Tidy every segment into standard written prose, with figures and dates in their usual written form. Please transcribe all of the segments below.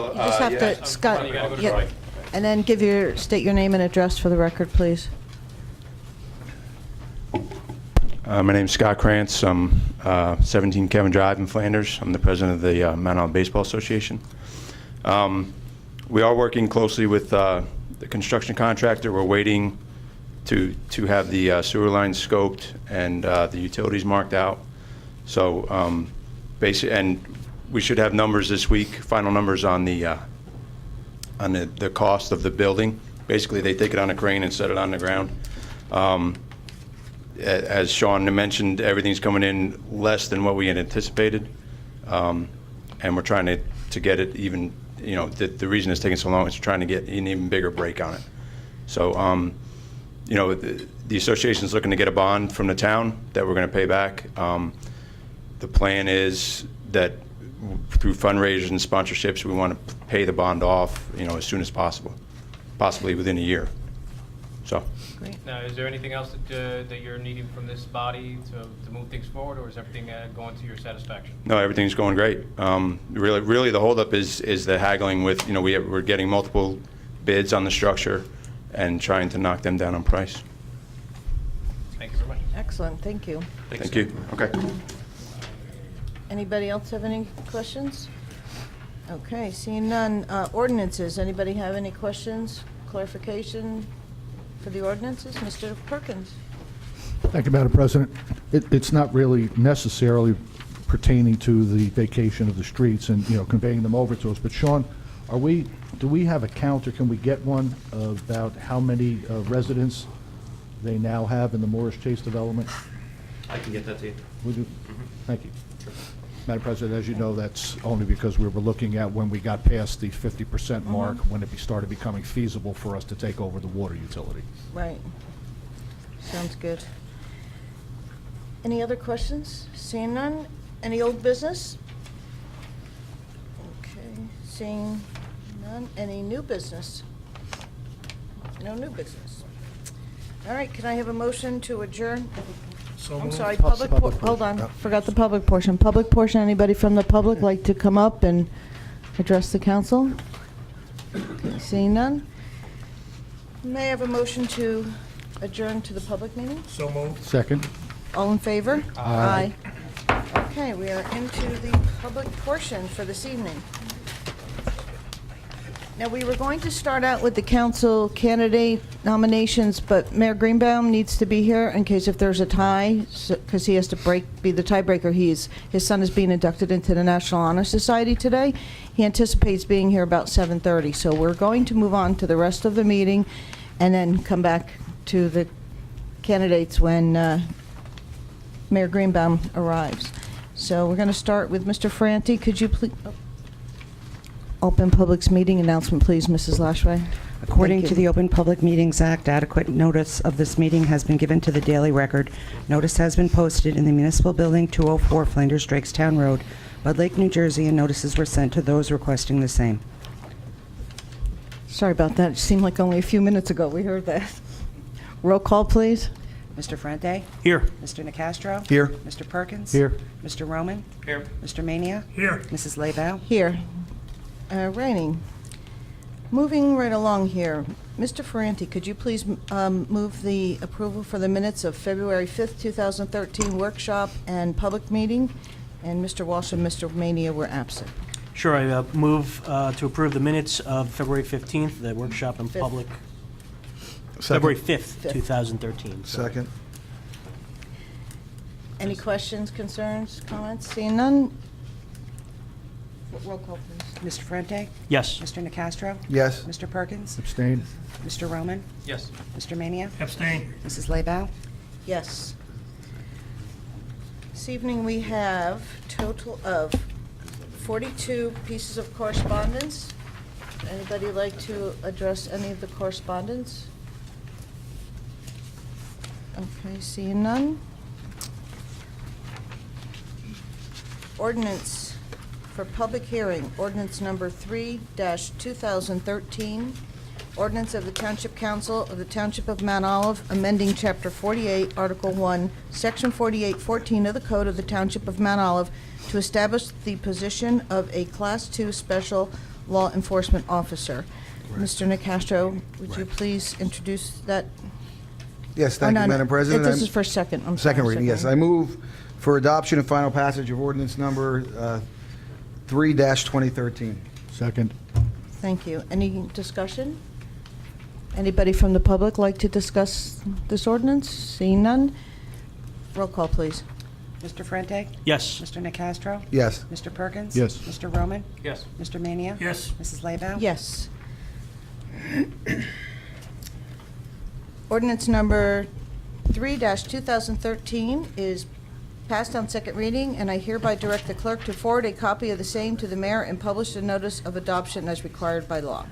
You just have to, Scott, You gotta go to yeah, Troy. and then state your name and address for the record, please. My name's Scott Krantz. I'm 17 Kevin Drive in Flanders. I'm the president of the Mount Olive Baseball Association. We are working closely with the construction contractor. We're waiting to have the sewer lines scoped and the utilities marked out. So and we should have numbers this week, final numbers on the cost of the building. Basically, they take it on a crane and set it on the ground. As Sean mentioned, everything's coming in less than what we had anticipated, and we're trying to get it even. You know, the reason it's taking so long is trying to get an even bigger break on it. So, you know, the association's looking to get a bond from the town that we're going to pay back. The plan is that through fundraisers and sponsorships, we want to pay the bond off, you know, as soon as possible, possibly within a year. So. Great. Now, is there anything else that you're needing from this body to move things forward, or is everything going to your satisfaction? No, everything's going great. Really, the holdup is the haggling with, you know, we're getting multiple bids on the structure and trying to knock them down on price. Thank you very much. Excellent, thank you. Thank you. Okay. Anybody else have any questions? Okay, seeing none. Ordinances, anybody have any questions, clarification for the ordinances? Mr. Perkins. Thank you, Madam President. It's not really necessarily pertaining to the vacation of the streets and, you know, conveying them over to us. But Sean, do we have a count, or can we get one about how many residents they now have in the Morris Chase development? I can get that to you. Would you? Thank you. Madam President, as you know, that's only because we were looking at when we got past the 50% mark, when it started becoming feasible for us to take over the water utility. Right. Sounds good. Any other questions? Seeing none. Any old business? Okay, seeing none. Any new business? No new business. All right, can I have a motion to adjourn? I'm sorry, hold on, forgot the public portion. Public portion, anybody from the public like to come up and address the council? Okay, seeing none. May I have a motion to adjourn to the public meeting? So moved. Second. All in favor? Aye. Okay, we are into the public portion for this evening. Now, we were going to start out with the council candidate nominations, but Mayor Greenbaum needs to be here in case if there's a tie, because he has to be the tiebreaker. His son is being inducted into the National Honor Society today. He anticipates being here about 7:30, so we're going to move on to the rest of the meeting and then come back to the candidates when Mayor Greenbaum arrives. So we're going to start with Mr. Franti. Could you please... Open Public's meeting announcement, please, Mrs. Lashway. According Thank to you. the Open Public Meetings Act, adequate notice of this meeting has been given to the Daily Record. Notice has been posted in the Municipal Building, 204 Flanders Drakestown Road, Bud Lake, New Jersey, and notices were sent to those requesting the same. Sorry about that. It seemed like only a few minutes ago we heard that. Roll call, please. Mr. Frente? Here. Mr. Nacastro? Here. Mr. Perkins? Here. Mr. Roman? Here. Mr. Mania? Here. Mrs. Laybow? Here. Raining. Moving right along here. Mr. Ferranti, could you please move the approval for the minutes of February 5th, 2013 workshop and public meeting? And Mr. Walsh and Mr. Mania were absent. Sure, I move to approve the minutes of February 15th, the workshop and Fifth. public, Second. February 5th, Fifth. 2013. Second. Any questions, concerns, comments? Seeing none? Roll call, please. Mr. Frente? Yes. Mr. Nacastro? Yes. Mr. Perkins? Abstain. Mr. Roman? Yes. Mr. Mania? Abstain. Mrs. Laybow? Yes. This evening we have total of 42 pieces of correspondence. Anybody like to address any of the correspondence? Okay, seeing none. Ordinance for public hearing, ordinance number 3-2013, ordinance of the Township Council of the Township of Mount Olive, amending Chapter 48, Article 1, Section 4814 of the Code of the Township of Mount Olive to establish the position of a Class II special law enforcement officer. Mr. Nacastro, would you please introduce that? Yes, Oh, thank no, you, no, Madam President. This is for second, I'm sorry. Second reading, yes. I move for adoption and final passage of ordinance number 3-2013. Second. Thank you. Any discussion? Anybody from the public like to discuss this ordinance? Seeing none? Roll call, please. Mr. Frente? Yes. Mr. Nacastro? Yes. Mr. Perkins? Yes. Mr. Roman? Yes. Mr. Mania? Yes. Mrs. Laybow? Yes. Ordinance number 3-2013 is passed on second reading, and I hereby direct the clerk to forward a copy of the same to the mayor and publish a notice of adoption as required by law.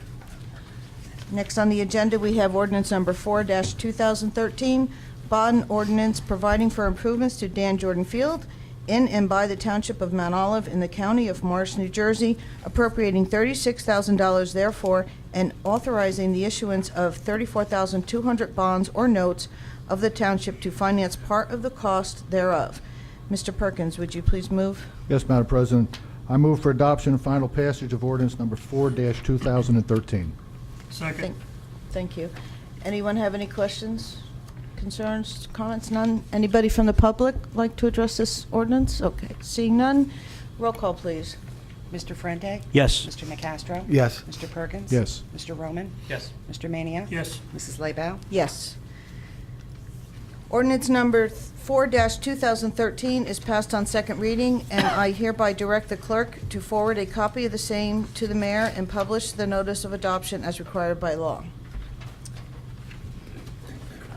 Next on the agenda, we have ordinance number 4-2013, bond ordinance providing for improvements to Dan Jordan Field in and by the Township of Mount Olive in the County of Morris, New Jersey, appropriating $36,000 therefore, and authorizing the issuance of 34,200 bonds or notes of the township to finance part of the cost thereof. Mr. Perkins, would you please move? Yes, Madam President. I move for adoption and final passage of ordinance number 4-2013. Thank you. Anyone have any questions, concerns, comments? None? Anybody from the public like to address this ordinance? Okay, seeing none, roll call, please. Mr. Frente? Yes. Mr. Nacastro? Yes. Mr. Perkins? Yes. Mr. Roman? Yes. Mr. Mania? Yes. Mrs. Laybow? Yes. Ordinance number 4-2013 is passed on second reading, and I hereby direct the clerk to forward a copy of the same to the mayor and publish the notice of adoption as required by law.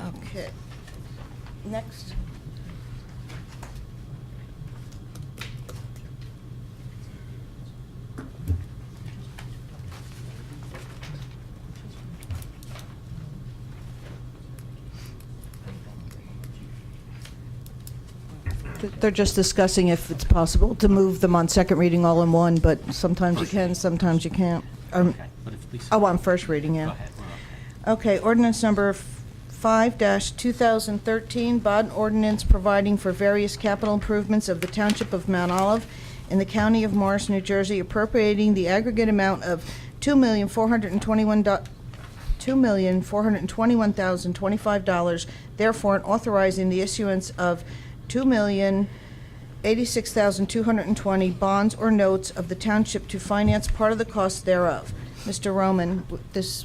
Okay. Next. They're just discussing if it's possible to move them on second reading all in one, but sometimes you can, sometimes you can't. Oh, on first reading, yeah. Okay, ordinance number 5-2013, bond ordinance providing for various capital improvements of the Township of Mount Olive in the County of Morris, New Jersey, appropriating the aggregate amount of $2,421,025, therefore, and authorizing the issuance of $2,086,220 bonds or notes of the township to finance part of the cost thereof. Mr. Roman,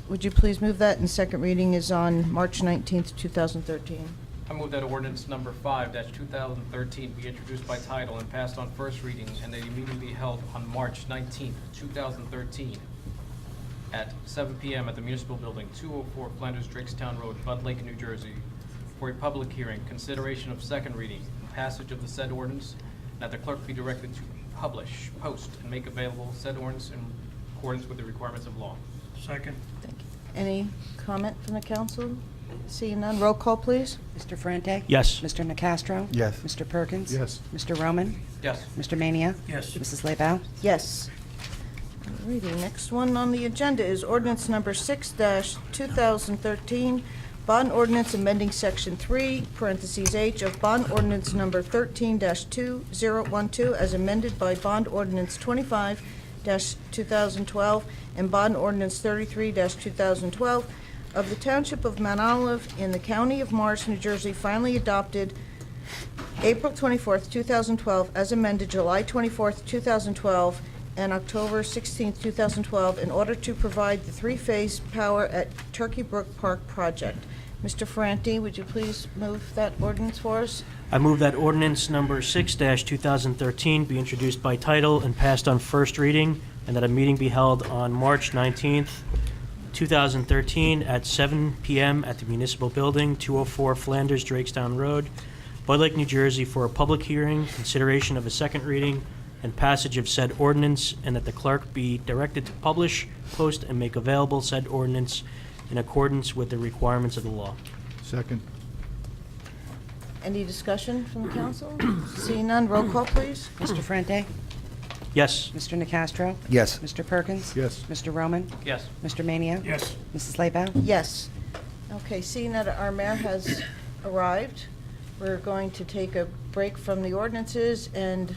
would you please move that? And second reading is on March 19th, 2013. I move that ordinance number 5-2013 be introduced by title and passed on first reading, and that a meeting be held on March 19th, 2013, at 7 p.m. at the Municipal Building, 204 Flanders Drakestown Road, Bud Lake, New Jersey, for a public hearing, consideration of second reading, and passage of the said ordinance, and that the clerk be directed to publish, post, and make available said ordinance in accordance with the requirements of law. Second. Thank you. Any comment from the council? Seeing none, roll call, please. Mr. Frente? Yes. Mr. Nacastro? Yes. Mr. Perkins? Yes. Mr. Roman? Yes. Mr. Mania? Yes. Mrs. Laybow? Yes. Alrighty, next one on the agenda is ordinance number 6-2013, bond ordinance amending section 3, parentheses H, of bond ordinance number 13-2012 as amended by bond ordinance 25-2012 and bond ordinance 33-2012 of the Township of Mount Olive in the County of Morris, New Jersey, finally adopted April 24th, 2012, as amended July 24th, 2012, and October 16th, 2012, in order to provide the three-phase power at Turkey Brook Park project. Mr. Ferranti, would you please move that ordinance for us? I move that ordinance number 6-2013 be introduced by title and passed on first reading, and that a meeting be held on March 19th, 2013, at 7 p.m. at the Municipal Building, 204 Flanders Drakestown Road, Bud Lake, New Jersey, for a public hearing, consideration of a second reading, and passage of said ordinance, and that the clerk be directed to publish, post, and make available said ordinance in accordance with the requirements of the law. Second. Any discussion from the council? Seeing none, roll call, please. Mr. Frente? Yes. Mr. Nacastro? Yes. Mr. Perkins? Yes. Mr. Roman? Yes. Mr. Mania? Yes. Mrs. Laybow? Yes. Okay, seeing that our mayor has arrived, we're going to take a break from the ordinances, and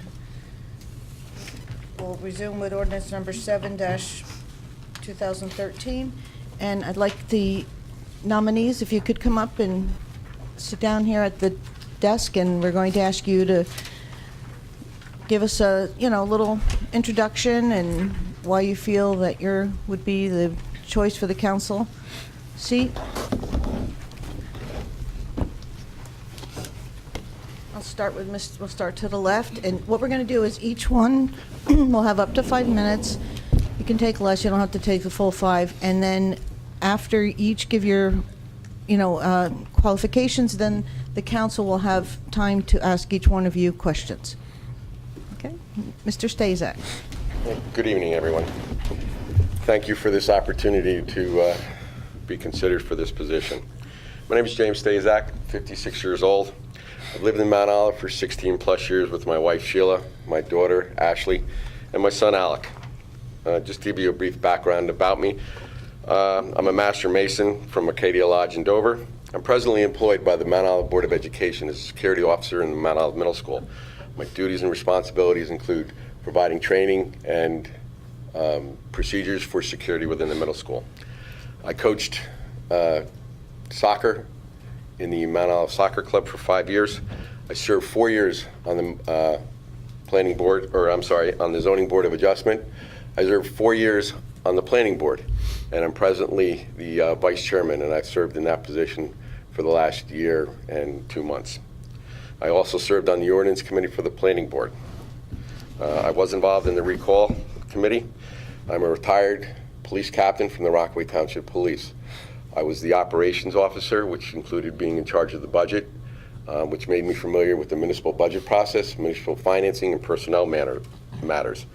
we'll resume with ordinance number 7-2013. 2013. And I'd like the nominees, if you could come up and sit down here at the desk, and we're going to ask you to give us a, little introduction and why you feel that would be the choice for the council seat. We'll start to the left, and what we're going to do is each one will have up to 5 minutes. You can take less, you don't have to take the full 5, and then after each give your, qualifications, then the council will have time to ask each one of you questions. Okay? Mr. Stazak. Good evening, everyone. Thank you for this opportunity to be considered for this position. My name is James Stazak, 56 years old. I've lived in Mount Olive for 16 plus years with my wife Sheila, my daughter Ashley, and my son Alec. Just to give you a brief background about me, I'm a master mason from Acadia Lodge in Dover. I'm presently employed by the Mount Olive Board of Education as a security officer in the Mount Olive Middle School. My duties and responsibilities include providing training and procedures for security within the middle school. I coached soccer in the Mount Olive Soccer Club for 5 years. I served 4 years on the on the Zoning Board of Adjustment. I served 4 years on the Planning Board, and I'm presently the Vice Chairman, and I've served in that position for the last year and 2 months. I also served on the Ordinance Committee for the Planning Board. I was involved in the Recall Committee. I'm a retired police captain from the Rockaway Township Police. I was the operations officer, which included being in charge of the budget, which made me familiar with the municipal budget process, municipal financing, and personnel matters.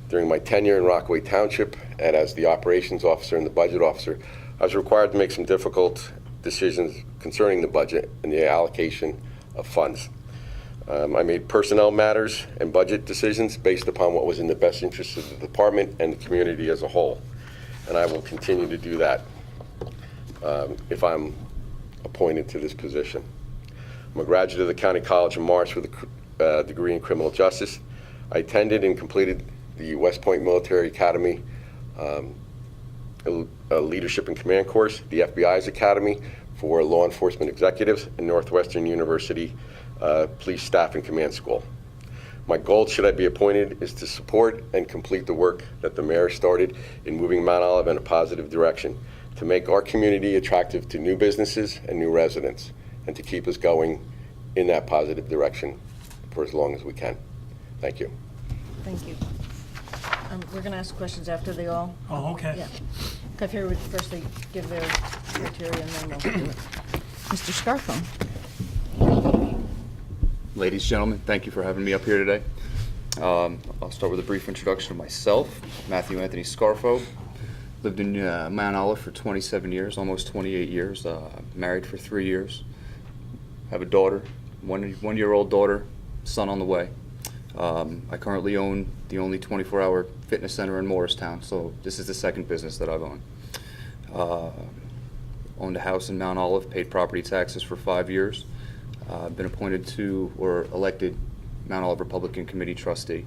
During my tenure in Rockaway Township and as the operations officer and the budget officer, I was required to make some difficult decisions concerning the budget and the allocation of funds. I made personnel matters and budget decisions based upon what was in the best interest of the department and the community as a whole, and I will continue to do that if I'm appointed to this position. I'm a graduate of the County College of Morris with a degree in criminal justice. I attended and completed the West Point Military Academy Leadership and Command course, the FBI's Academy for Law Enforcement Executives, and Northwestern University Police Staff and Command School. My goal, should I be appointed, is to support and complete the work that the mayor started in moving Mount Olive in a positive direction, to make our community attractive to new businesses and new residents, and to keep us going in that positive direction for as long as we can. Thank you. Thank you. We're going to ask questions after they all. Oh, okay. Yeah. If you would firstly give their criteria, and then we'll do it. Mr. Scarfo. Ladies, gentlemen, thank you for having me up here today. I'll start with a brief introduction of myself. Matthew Anthony Scarfo. Lived in Mount Olive for 27 years, almost 28 years. Married for 3 years. Have a daughter, one-year-old daughter, son on the way. I currently own the only 24-hour fitness center in Morristown, so this is the second business that I've owned. Owned a house in Mount Olive, paid property taxes for 5 years. Been appointed to or elected Mount Olive Republican Committee trustee.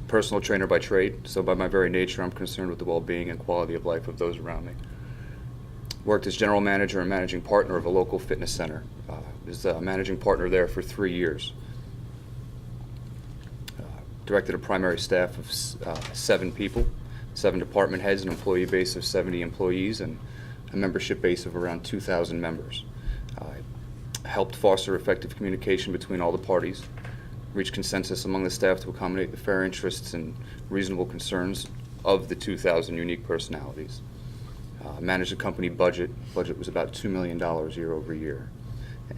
Personal trainer by trade, so by my very nature I'm concerned with the well-being and quality of life of those around me. Worked as general manager and managing partner of a local fitness center. Was a managing partner there for 3 years. Directed a primary staff of 7 people, 7 department heads, an employee base of 70 employees, and a membership base of around 2,000 members. I helped foster effective communication between all the parties, reach consensus among the staff to accommodate the fair interests and reasonable concerns of the 2,000 unique personalities. Managed the company budget. Budget was about $2 million year over year.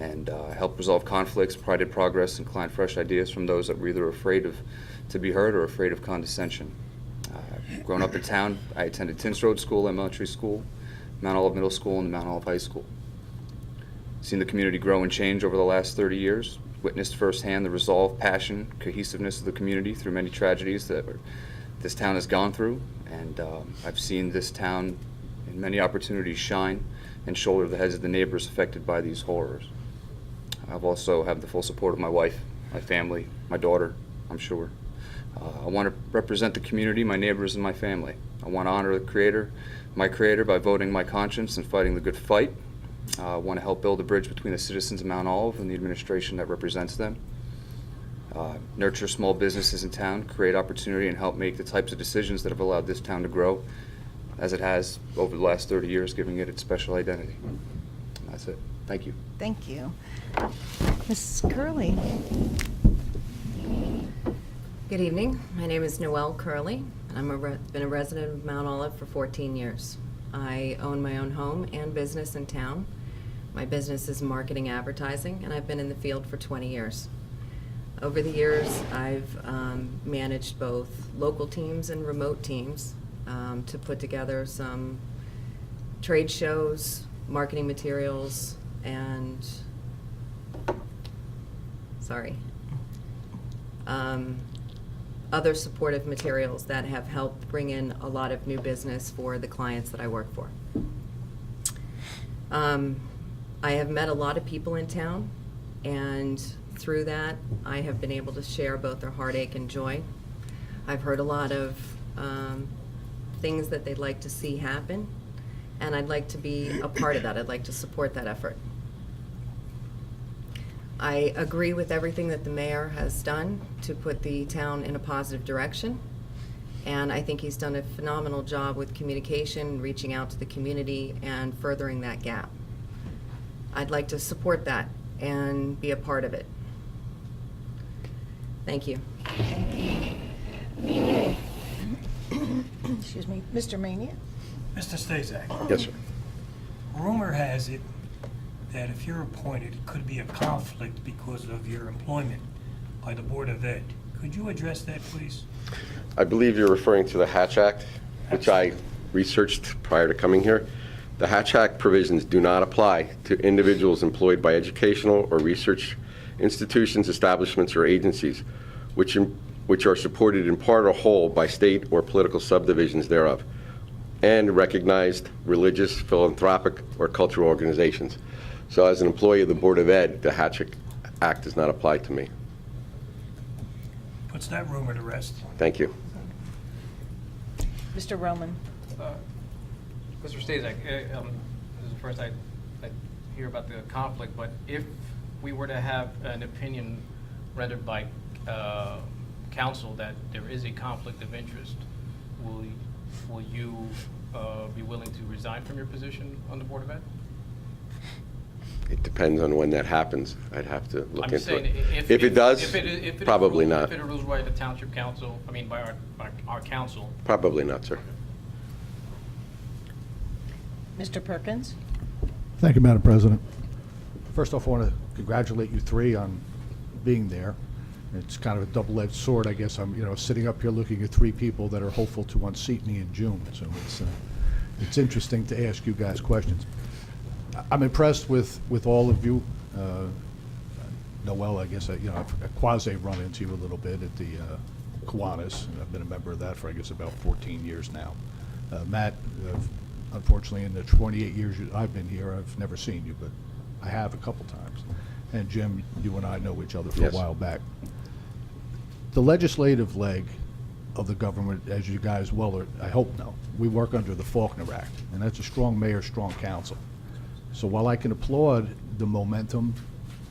And helped resolve conflicts, provided progress, and client fresh ideas from those that were either afraid to be heard or afraid of condescension. Growing up in town, I attended Tins Road School, Elementary School, Mount Olive Middle School, and Mount Olive High School. Seen the community grow and change over the last 30 years, witnessed firsthand the resolve, passion, cohesiveness of the community through many tragedies that this town has gone through, and I've seen this town in many opportunities shine and shoulder the heads of the neighbors affected by these horrors. I've also have the full support of my wife, my family, my daughter, I'm sure. I want to represent the community, my neighbors, and my family. I want to honor my Creator, by voting my conscience and fighting the good fight. I want to help build a bridge between the citizens of Mount Olive and the administration that represents them. Nurture small businesses in town, create opportunity, and help make the types of decisions that have allowed this town to grow, as it has over the last 30 years, giving it its special identity. That's it. Thank you. Thank you. Mrs. Curley? Good evening. My name is Noelle Curley. I've been a resident of Mount Olive for 14 years. I own my own home and business in town. My business is marketing advertising, and I've been in the field for 20 years. Over the years, I've managed both local teams and remote teams to put together some trade shows, marketing materials, and other supportive materials that have helped bring in a lot of new business for the clients that I work for. I have met a lot of people in town, and through that, I have been able to share both their heartache and joy. I've heard a lot of things that they'd like to see happen, and I'd like to be a part of that. I'd like to support that effort. I agree with everything that the mayor has done to put the town in a positive direction, and I think he's done a phenomenal job with communication, reaching out to the community, and furthering that gap. I'd like to support that and be a part of it. Thank you. Excuse me. Mr. Mania? Mr. Stazak, Yes, sir. rumor has it that if you're appointed, it could be a conflict because of your employment by the Board of Ed. Could you address that, please? I believe you're referring to the Hatch Act, which I researched prior to coming here. The Hatch Act provisions do not apply to individuals employed by educational or research institutions, establishments, or agencies, which are supported in part or whole by state or political subdivisions thereof, and recognized religious, philanthropic, or cultural organizations. So as an employee of the Board of Ed, the Hatch Act does not apply to me. Puts that rumor to rest. Thank you. Mr. Roman? Mr. Stazak, this is the first I hear about the conflict, but if we were to have an opinion rendered by council that there is a conflict of interest, will you be willing to resign from your position on the Board of Ed? It depends on when that happens. I'd have to look I'm just into saying, it. If it does, probably not. If it is ruled by the township council, by our council. Probably not, sir. Mr. Perkins? Thank you, Madam President. First off, I want to congratulate you three on being there. It's kind of a double-edged sword, I guess. I'm, sitting up here looking at three people that are hopeful to unseat me in June. So it's interesting to ask you guys questions. I'm impressed with all of you. Noelle, I guess I've quasi-run into you a little bit at the Kiwanis. I've been a member of that for, I guess, about 14 years now. Matt, unfortunately, in the 28 years I've been here, I've never seen you, but I have a couple times. And Jim, you and I know each other for Yes. a while back. The legislative leg of the government, as you guys well, I hope know, we work under the Faulkner Act, and that's a strong mayor, strong council. So while I can applaud the momentum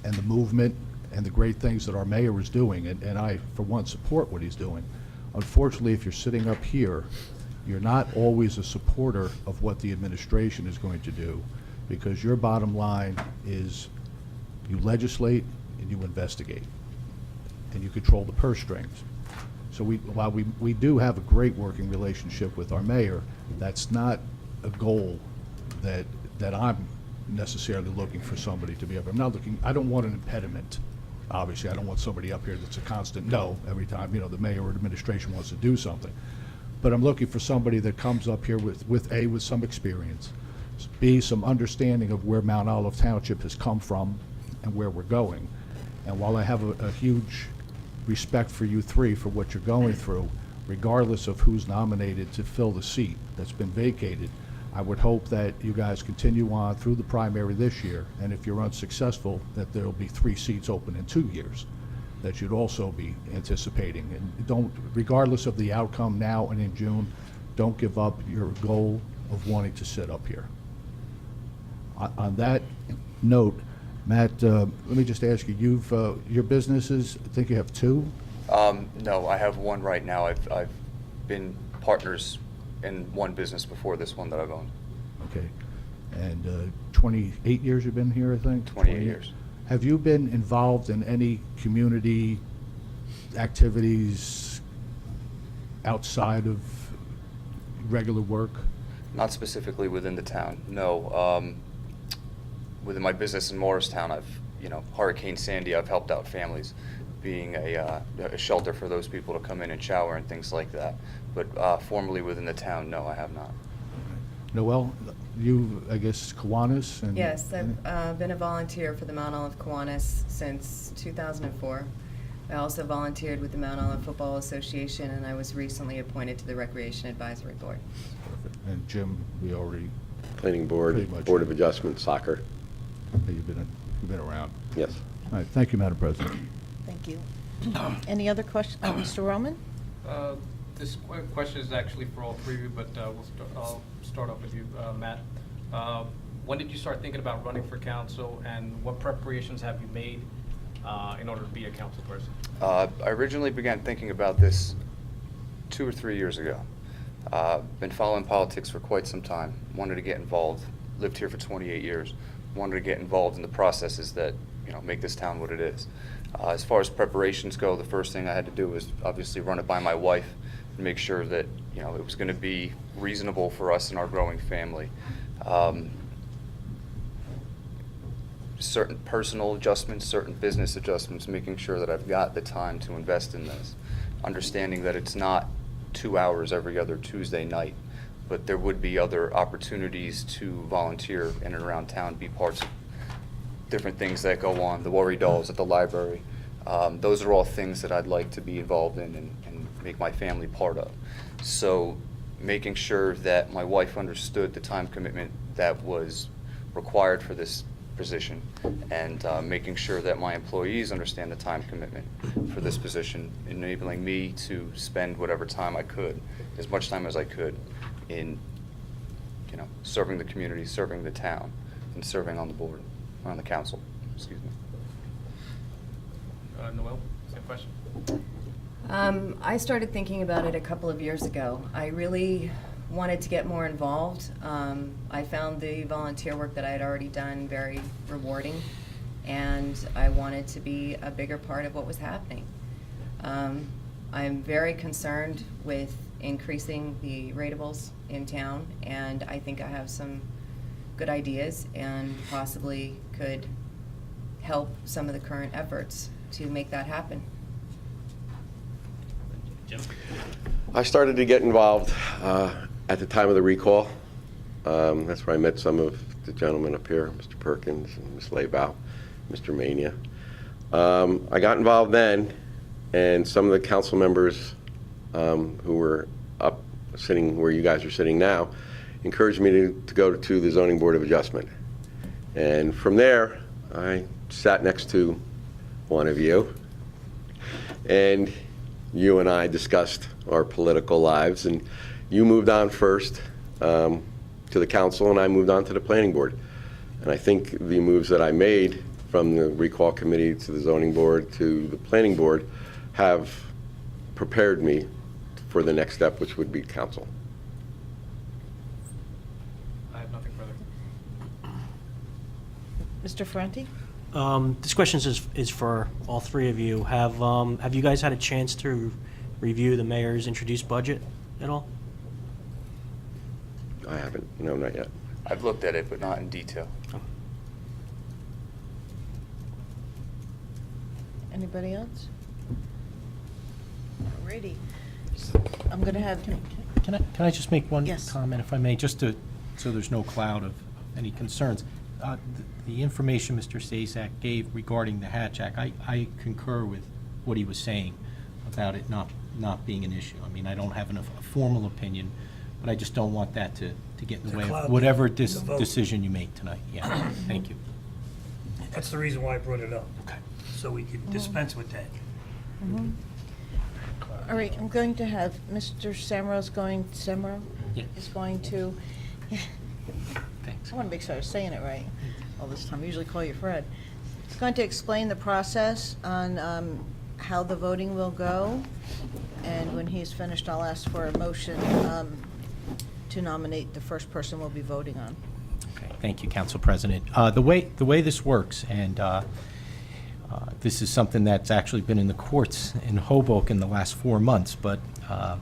and the movement and the great things that our mayor is doing, and I, for one, support what he's doing, unfortunately, if you're sitting up here, you're not always a supporter of what the administration is going to do, because your bottom line is you legislate and you investigate, and you control the purse strings. So while we do have a great working relationship with our mayor, that's not a goal that I'm necessarily looking for somebody to be up. I don't want an impediment. Obviously, I don't want somebody up here that's a constant no every time, the mayor or administration wants to do something. But I'm looking for somebody that comes up here with some experience, B, some understanding of where Mount Olive Township has come from and where we're going. And while I have a huge respect for you three for what you're going through, regardless of who's nominated to fill the seat that's been vacated, I would hope that you guys continue on through the primary this year, and if you're unsuccessful, that there'll be 3 seats open in 2 years. that you'd also be anticipating. And don't, regardless of the outcome now and in June, don't give up your goal of wanting to sit up here. On that note, Matt, let me just ask you, your businesses, I think you have two? No, I have one right now. I've been partners in one business before this one that I've owned. Okay. And 28 years you've been here, I think? 28 years. Have you been involved in any community activities outside of regular work? Not specifically within the town, no. Within my business in Morristown, Hurricane Sandy, I've helped out families, being a shelter for those people to come in and shower and things like that. But formally within the town, no, I have not. Noel, you, I guess, Kiwanis? And Yes, I've been a volunteer for the Mount Olive Kiwanis since 2004. I also volunteered with the Mount Olive Football Association, and I was recently appointed to the Recreation Advisory Board. And Jim, we already, Planning Pretty Board, much. Board of Adjustment, soccer. you've been around. Yes. All right, thank you, Madam President. Thank you. Any other questions? Mr. Roman? This question is actually for all three of you, but I'll start off with you, Matt. When did you start thinking about running for council, and what preparations have you made in order to be a council person? I originally began thinking about this 2 or 3 years ago. Been following politics for quite some time. Wanted to get involved. Lived here for 28 years. Wanted to get involved in the processes that make this town what it is. As far as preparations go, the first thing I had to do was obviously run it by my wife and make sure that it was going to be reasonable for us and our growing family. Certain personal adjustments, certain business adjustments, making sure that I've got the time to invest in this. Understanding that it's not 2 hours every other Tuesday night, but there would be other opportunities to volunteer in and around town, be parts of different things that go on, the Worry Dolls at the library. Those are all things that I'd like to be involved in and make my family part of. So making sure that my wife understood the time commitment that was required for this position, and making sure that my employees understand the time commitment for this position, enabling me to spend whatever time I could, as much time as I could, in serving the community, serving the town, and serving on the board, on the council. Excuse me. Noel, same question. I started thinking about it a couple of years ago. I really wanted to get more involved. I found the volunteer work that I had already done very rewarding, and I wanted to be a bigger part of what was happening. I'm very concerned with increasing the ratables in town, and I think I have some good ideas and possibly could help some of the current efforts to make that happen. Jim? I started to get involved at the time of the recall. That's where I met some of the gentlemen up here, Mr. Perkins and Ms. Laybow, Mr. Mania. I got involved then, and some of the council members who were up sitting where you guys are sitting now encouraged me to go to the Zoning Board of Adjustment. And from there, I sat next to one of you, and you and I discussed our political lives, and you moved on first to the council, and I moved on to the planning board. And I think the moves that I made from the recall committee to the zoning board to the planning board have prepared me for the next step, which would be council. I have nothing further. Mr. Ferranti? This question is for all three of you. Have you guys had a chance to review the mayor's introduced budget at all? I haven't, no, not yet. I've looked at it, but not in detail. Anybody else? Alrighty. I'm going to have, Can I just make one Yes. comment, if I may, just so there's no cloud of any concerns? The information Mr. Staszak gave regarding the Hatch Act, I concur with what he was saying about it not being an issue. I mean, I don't have a formal opinion, but I just don't want that to get in the way cloud of whatever the vote. decision you make tonight. Yeah, thank you. That's the reason why I brought it up, Okay. so we could dispense with that. All right, I'm going to have Mr. Samro Yeah. is going to, Thanks. I want to make sure I was saying it right all this time. I usually call you Fred. He's going to explain the process on how the voting will go. And when he's finished, I'll ask for a motion to nominate the first person we'll be voting on. Okay, thank you, Council President. The way this works, and this is something that's actually been in the courts in Hoboken the last 4 months, but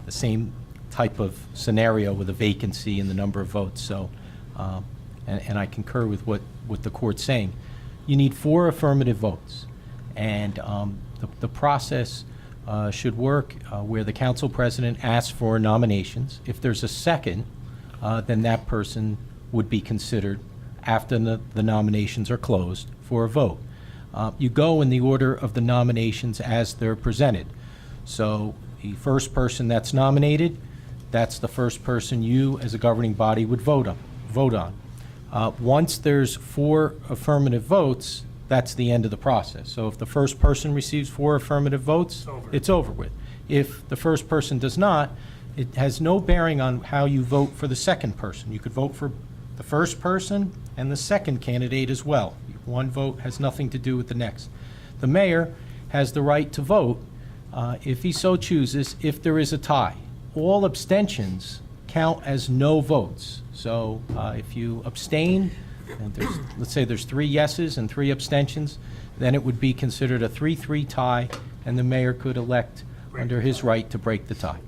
the same type of scenario with a vacancy and the number of votes. So, and I concur with what the court's saying. You need 4 affirmative votes, and the process should work where the council president asks for nominations. If there's a second, then that person would be considered after the nominations are closed for a vote. You go in the order of the nominations as they're presented. So the first person that's nominated, that's the first person you, as a governing body, would vote on. Once there's 4 affirmative votes, that's the end of the process. So if the first person receives 4 affirmative votes, it's over with. If the first person does not, it has no bearing on how you vote for the second person. You could vote for the first person and the second candidate as well. One vote has nothing to do with the next. The mayor has the right to vote, if he so chooses, if there is a tie. All abstentions count as no votes. So if you abstain, and let's say there's 3 yeses and 3 abstentions, then it would be considered a 3-3 tie, and the mayor could elect under his right to break the tie.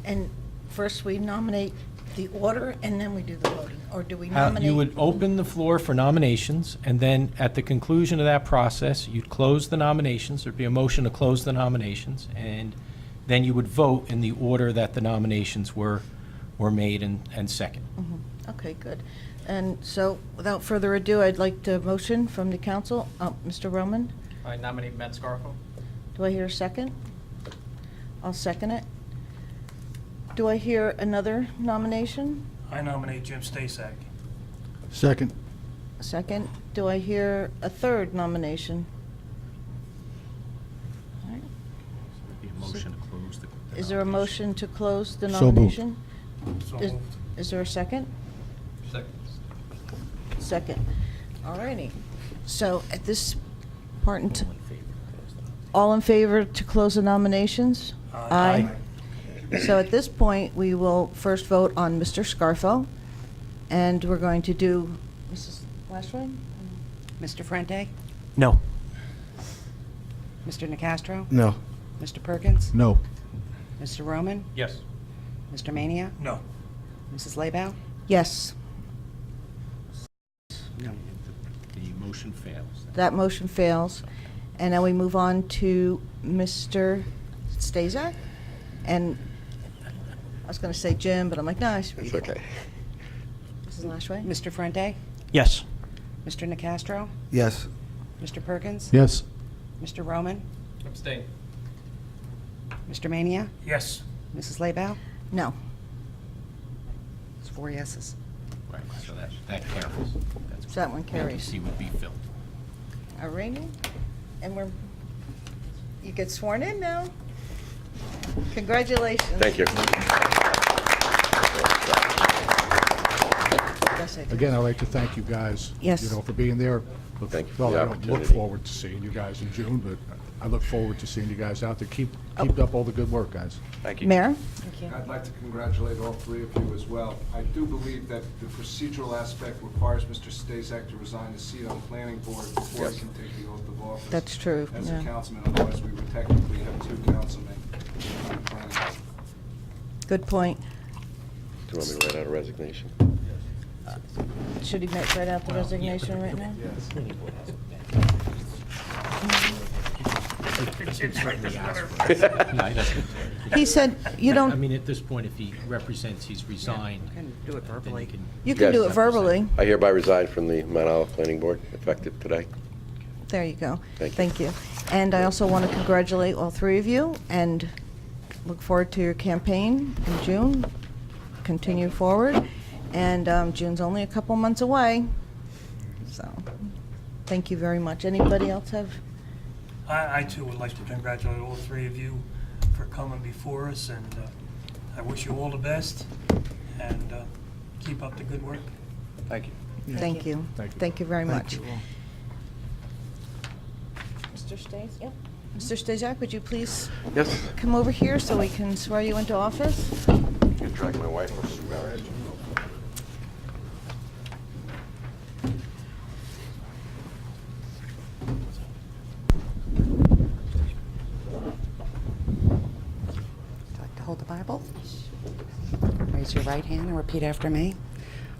And first we nominate the order and then we do the voting, or do we nominate? You would open the floor for nominations, and then at the conclusion of that process, you'd close the nominations. There'd be a motion to close the nominations, and then you would vote in the order that the nominations were made and second. Okay, good. And so, without further ado, I'd like to motion from the council. Mr. Roman, I nominate Matt Scarfo. do I hear a second? I'll second it. Do I hear another nomination? I nominate Jim Stasak. Second. Second. Do I hear a third nomination? All right. Be a motion to close the Is there a motion to close the So moved. nomination? So Is- moved. Is there a second? Second. Second. All righty. So at this part, all in favor to close the nominations? Aye. So at this point, we will first vote on Mr. Scarfo, and we're going to do, Mrs. Lashway? Mr. Frente? No. Mr. Nacastro? No. Mr. Perkins? No. Mr. Roman? Yes. Mr. Mania? No. Mrs. Labow? Yes, No. The motion fails. that motion fails. And now we move on to Mr. Stazak. And I was going to say Jim, but I'm like, no, I should read It's it. okay. Mrs. Lashway? Mr. Frente? Yes. Mr. Nacastro? Yes. Mr. Perkins? Yes. Mr. Roman? Abstain. Mr. Mania? Yes. Mrs. Labow? No. It's 4 yeses. Right, so that carries. That's So that one carries. vacancy would be filled. All righty. And you get sworn in now. Congratulations. Thank you. Yes, I do. Again, I'd like to thank you guys. Yes. You know, for being there. Thank you for Well, the I don't look opportunity. forward to seeing you guys in June, but I look forward to seeing you guys out there. Keep Oh. up all the good work, guys. Thank you. Mayor? I'd like to congratulate all 3 of you as well. I do believe that the procedural aspect requires Mr. Stazak to resign his seat on the planning board before he Yes. can take the oath of office. That's true, As yeah. a councilman, otherwise we would technically have 2 councilmen on the planning board. Good point. Do you want me to write out a resignation? Should he write out the resignation right now? No, he doesn't. He said, you I don't, mean, at this point, if he represents he's resigned. You can do it then verbally. you can do Yes. it verbally. I hereby resign from the Mount Olive Planning Board, effective today. There you go. Thank you. you. And I also want to congratulate all 3 of you and look forward to your campaign in June. Continue forward. And June's only a couple months away. So, thank you very much. Anybody else have I too would like to congratulate all three of you for coming before us, and I wish you all the best, and keep up the good work. Thank you. Thank you. Thank you. Thank you very Thank much. you all. Mr. Stas, yep. Mr. Stazak, would you please Yes. come over here so we can swear you into office? You can drag my wife over the marriage. Would you like to hold the Bible? Raise your right hand and repeat after me.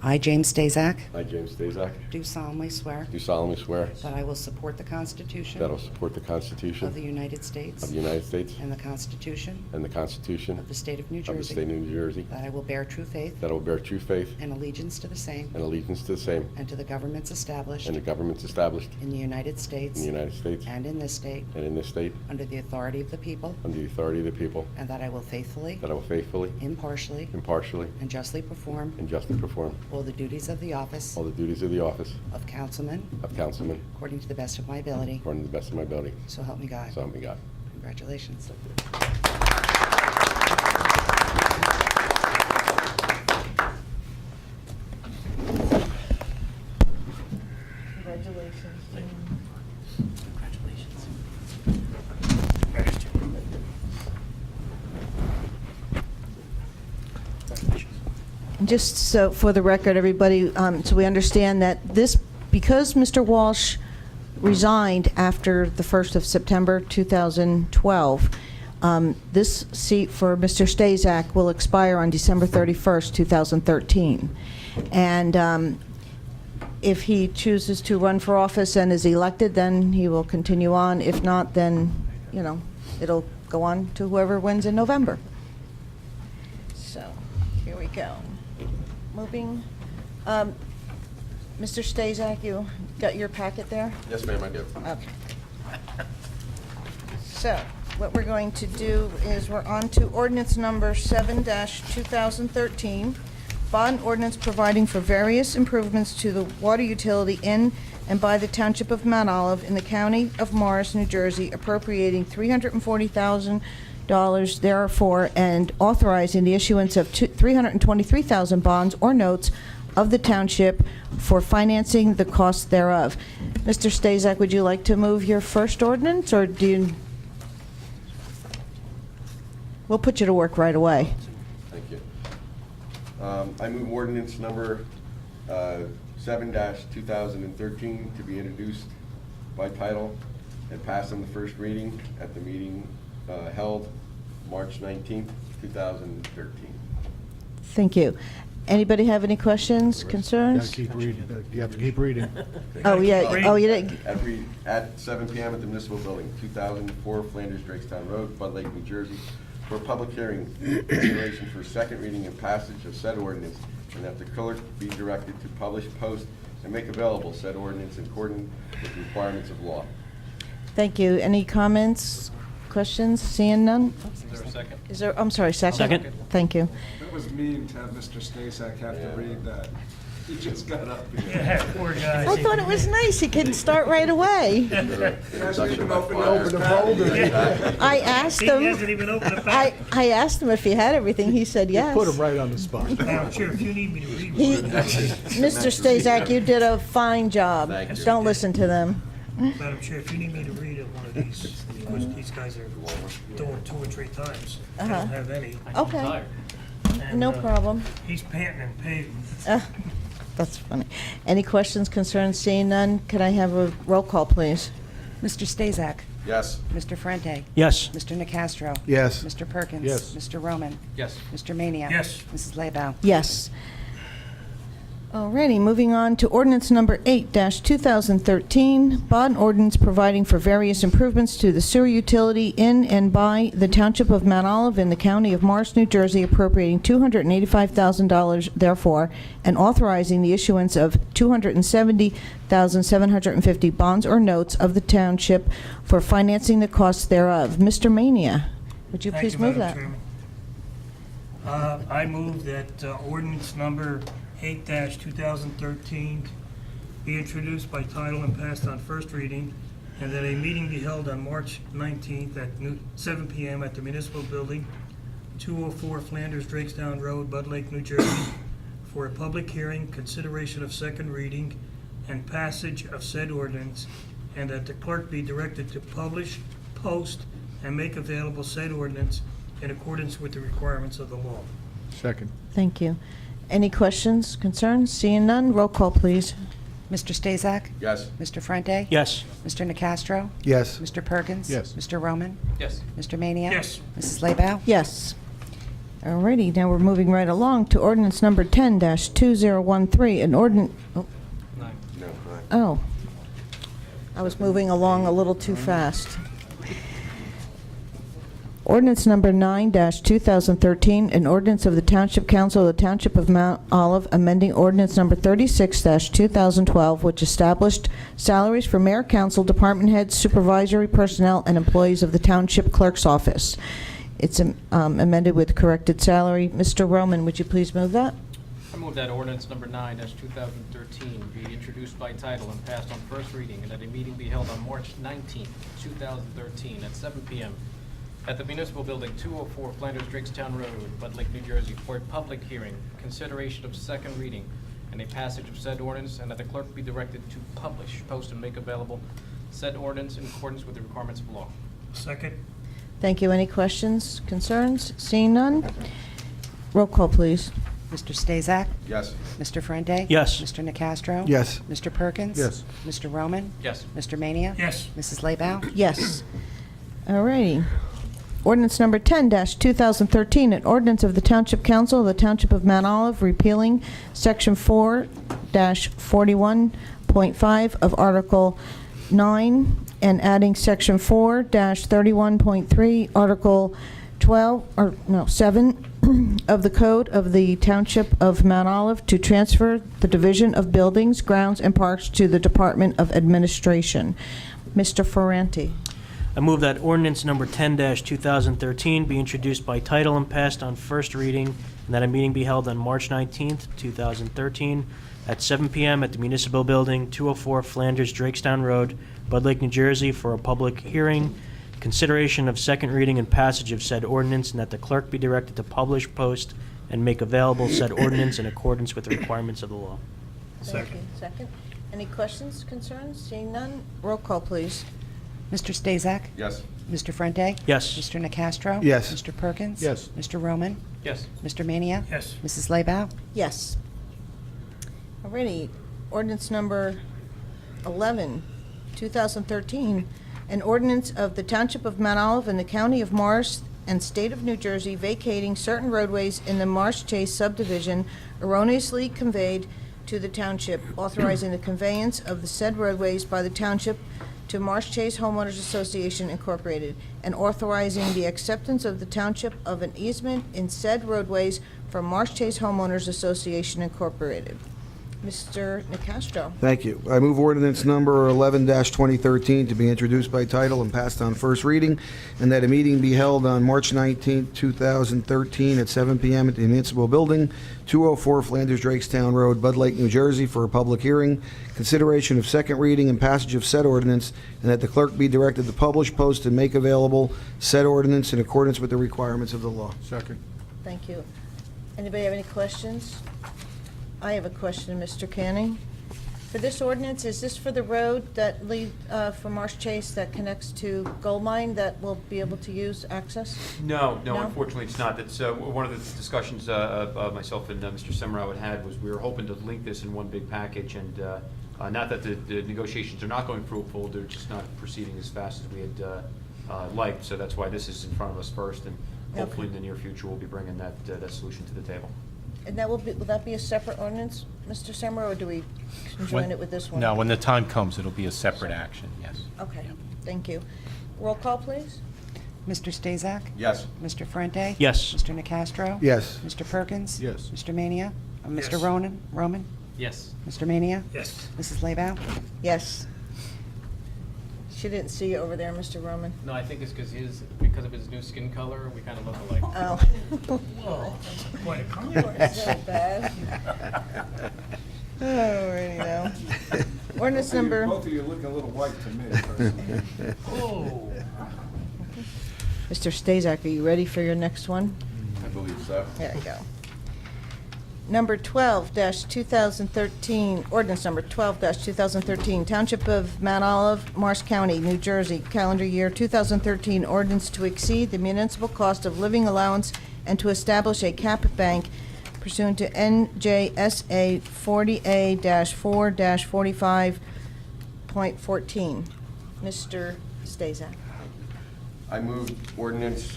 I, James Stazak, I, James Stazak, do solemnly swear do solemnly swear that I will support the Constitution that I will support the Constitution of the United States of the United States and the Constitution and the Constitution of the State of New of the Jersey, State of New Jersey, that I will bear true faith that I will bear true faith and allegiance to the same and allegiance to the same and to the governments established and the governments established in the United States in the United States and in this state and in this state under the authority of the people, under the authority of the people, and that I will faithfully, that I will faithfully, impartially, impartially, and justly perform and justly perform all the duties of the office all the duties of the office of councilman of councilman according to the best of my ability. according to the best of my ability. So help me God. So help me God. Congratulations. Congratulations. Just so for the record, everybody, so we understand that this, because Mr. Walsh resigned after the 1st of September 2012, this seat for Mr. Stazak will expire on December 31st, 2013. And if he chooses to run for office and is elected, then he will continue on. If not, then, you know, it'll go on to whoever wins in November. So, here we go. Moving. Mr. Stazak, you got your packet there? Yes, ma'am, I do. Okay. So, what we're going to do is we're on to ordinance number 7-2013, bond ordinance providing for various improvements to the water utility in and by the Township of Mount Olive in the County of Morris, New Jersey, appropriating $340,000 therefore, and authorizing the issuance of 323,000 bonds or notes of the township for financing the costs thereof. Mr. Stazak, would you like to move your first ordinance, or do you? We'll put you to work right away. Thank you. I move ordinance number 7-2013 to be introduced by title and passed on the first reading at the meeting held March 19th, 2013. Thank you. Anybody have any questions, You concerns? gotta keep reading. You have to keep reading. Oh, yeah, oh, you didn't, At 7 p.m. at the Municipal Building, 2004 Flanders Drakestown Road, Bud Lake, New Jersey, for a public hearing, consideration for second reading and passage of said ordinance, and that the clerk be directed to publish, post, and make available said ordinance in accordance with the requirements of law. thank you. Any comments, questions? Seeing none? Is there a second? Is there, I'm sorry, second? Second. Thank you. It was mean to have Mr. Stazak have to read that. He just got up here. Yeah, poor guy. I thought it was nice, he could start right away. He hasn't even opened Open the folder. I asked He hasn't him, even opened the packet. I asked him if he had everything, he said yes. Put him right on the spot. Madam Chair, if you need me to read He, one, Mr. Stazak, you did a fine job. Thank you. Don't listen to them. Madam Chair, if you need me to read one of these, because these guys are doing 2 or 3 times. I Uh-huh. don't have any. Okay, And, no problem. He's panting and paving. That's funny. Any questions, concerns? Seeing none, could I have a roll call, please? Mr. Stazak, Yes. Mr. Frente, Yes. Mr. Nacastro. Yes. Mr. Perkins. Yes. Mr. Roman. Yes. Mr. Mania. Yes. Mrs. Laybow. Yes. Alrighty, moving on to ordinance number 8-2013, bond ordinance providing for various improvements to the sewer utility in and by the Township of Mount Olive in the County of Morris, New Jersey, appropriating $285,000 therefore, and authorizing the issuance of 270,750 bonds or notes of the township for financing the costs thereof. Mr. Mania, would you Thank please you, move Madam that? Chairman. I move that ordinance number 8-2013 be introduced by title and passed on first reading, and that a meeting be held on March 19th at 7 p.m. at the Municipal Building, 204 Flanders Drakestown Road, Bud Lake, New Jersey, for a public hearing, consideration of second reading, and passage of said ordinance, and that the clerk be directed to publish, post, and make available said ordinance in accordance with the requirements of the law. Second. Thank you. Any questions, concerns? Seeing none, roll call, please. Mr. Stazak? Yes. Mr. Frente? Yes. Mr. Nacastro? Yes. Mr. Perkins? Yes. Mr. Roman? Yes. Mr. Mania? Yes. Mrs. Laybow? Yes. Alrighty, now we're moving right along to ordinance number 10-2013, an ordinance, Nine. No, aye. oh. I was moving along a little too fast. Ordinance number 9-2013, an ordinance of the Township Council of the Township of Mount Olive, amending ordinance number 36-2012, which established salaries for mayor, council, department heads, supervisory personnel, and employees of the Township Clerk's Office. It's amended with corrected salary. Mr. Roman, would you please move that? I move that ordinance number 9-2013 be introduced by title and passed on first reading, and that a meeting be held on March 19th, 2013, at 7 p.m. at the Municipal Building, 204 Flanders Drakestown Road, Bud Lake, New Jersey, for a public hearing, consideration of second reading, and a passage of said ordinance, and that the clerk be directed to publish, post, and make available said ordinance in accordance with the requirements of law. Second? Thank you. Any questions, concerns? Seeing none? Roll call, please. Mr. Stazak? Yes. Mr. Frente? Yes. Mr. Nacastro? Yes. Mr. Perkins? Yes. Mr. Roman? Yes. Mr. Mania? Yes. Mrs. Laybow? Yes. All righty. Ordinance number 10-2013, an ordinance of the Township Council of the Township of Mount Olive repealing Section 4-41.5 of Article 9 and adding Section 4-31.3, Article 7 of the Code of the Township of Mount Olive to transfer the Division of Buildings, Grounds, and Parks to the Department of Administration. Mr. Ferranti. I move that ordinance number 10-2013 be introduced by title and passed on first reading, and that a meeting be held on March 19th, 2013, at 7 p.m. at the Municipal Building, 204 Flanders Drakestown Road, Bud Lake, New Jersey, for a public hearing, consideration of second reading and passage of said ordinance, and that the clerk be directed to publish, post, and make available said ordinance in accordance with the requirements of the law. Thank you. Second. Any questions, concerns? Seeing none, roll call, please. Mr. Stazak? Yes. Mr. Frente? Yes. Mr. Nacastro? Yes. Mr. Perkins? Yes. Mr. Roman? Yes. Mr. Mania? Yes. Mrs. Laybow? Yes. Alrighty, ordinance number 11, 2013, an ordinance of the Township of Mount Olive and the County of Morris and State of New Jersey vacating certain roadways in the Marsh Chase subdivision erroneously conveyed to the township, authorizing the conveyance of the said roadways by the township to Marsh Chase Homeowners Association Incorporated, and authorizing the acceptance of the township of an easement in said roadways from Marsh Chase Homeowners Association Incorporated. Mr. Nacastro. Thank you. I move ordinance number 11-2013 to be introduced by title and passed on first reading, and that a meeting be held on March 19, 2013, at 7 p.m. at the Municipal Building, 204 Flanders Drakestown Road, Bud Lake, New Jersey, for a public hearing, consideration of second reading and passage of said ordinance, and that the clerk be directed to publish, post, and make available said ordinance in accordance with the requirements of the law. Second. Thank you. Anybody have any questions? I have a question, Mr. Canning. For this ordinance, is this for the road that lead from Marsh Chase that connects to Gold Mine that we'll be able to use access? No, No? unfortunately, it's not. That's one of the discussions myself and Mr. Semrau had was we were hoping to link this in one big package, and not that the negotiations are not going fruitful, they're just not proceeding as fast as we had liked, so that's why this is in front of us first, and hopefully in the near future, we'll be bringing that solution to the table. And that will that be a separate ordinance, Mr. Semrau, or do we conjoin it with this one? No, when the time comes, it'll be a separate action, yes. Okay, thank you. Roll call, please. Mr. Stazak? Yes. Mr. Frente? Yes. Mr. Nacastro? Yes. Mr. Perkins? Yes. Mr. Mania? Yes. Mr. Roman? Yes. Mr. Mania? Yes. Mrs. Laybow? Yes. She didn't see you over there, Mr. Roman. No, I think it's because of his new skin color, we kind of look alike. Oh. Whoa, that's quite a You are compliment. so bad. Oh, already know. Ordinance number, Both of you look a little white to me, personally. Oh. Mr. Stazak, are you ready for your next one? I believe so. There you go. Number 12-2013, ordinance number 12-2013, Township of Mount Olive, Morris County, New Jersey, calendar year 2013, ordinance to exceed the municipal cost of living allowance and to establish a cap bank pursuant to NJSA 40A-4-45.14. Mr. Stazak. I move ordinance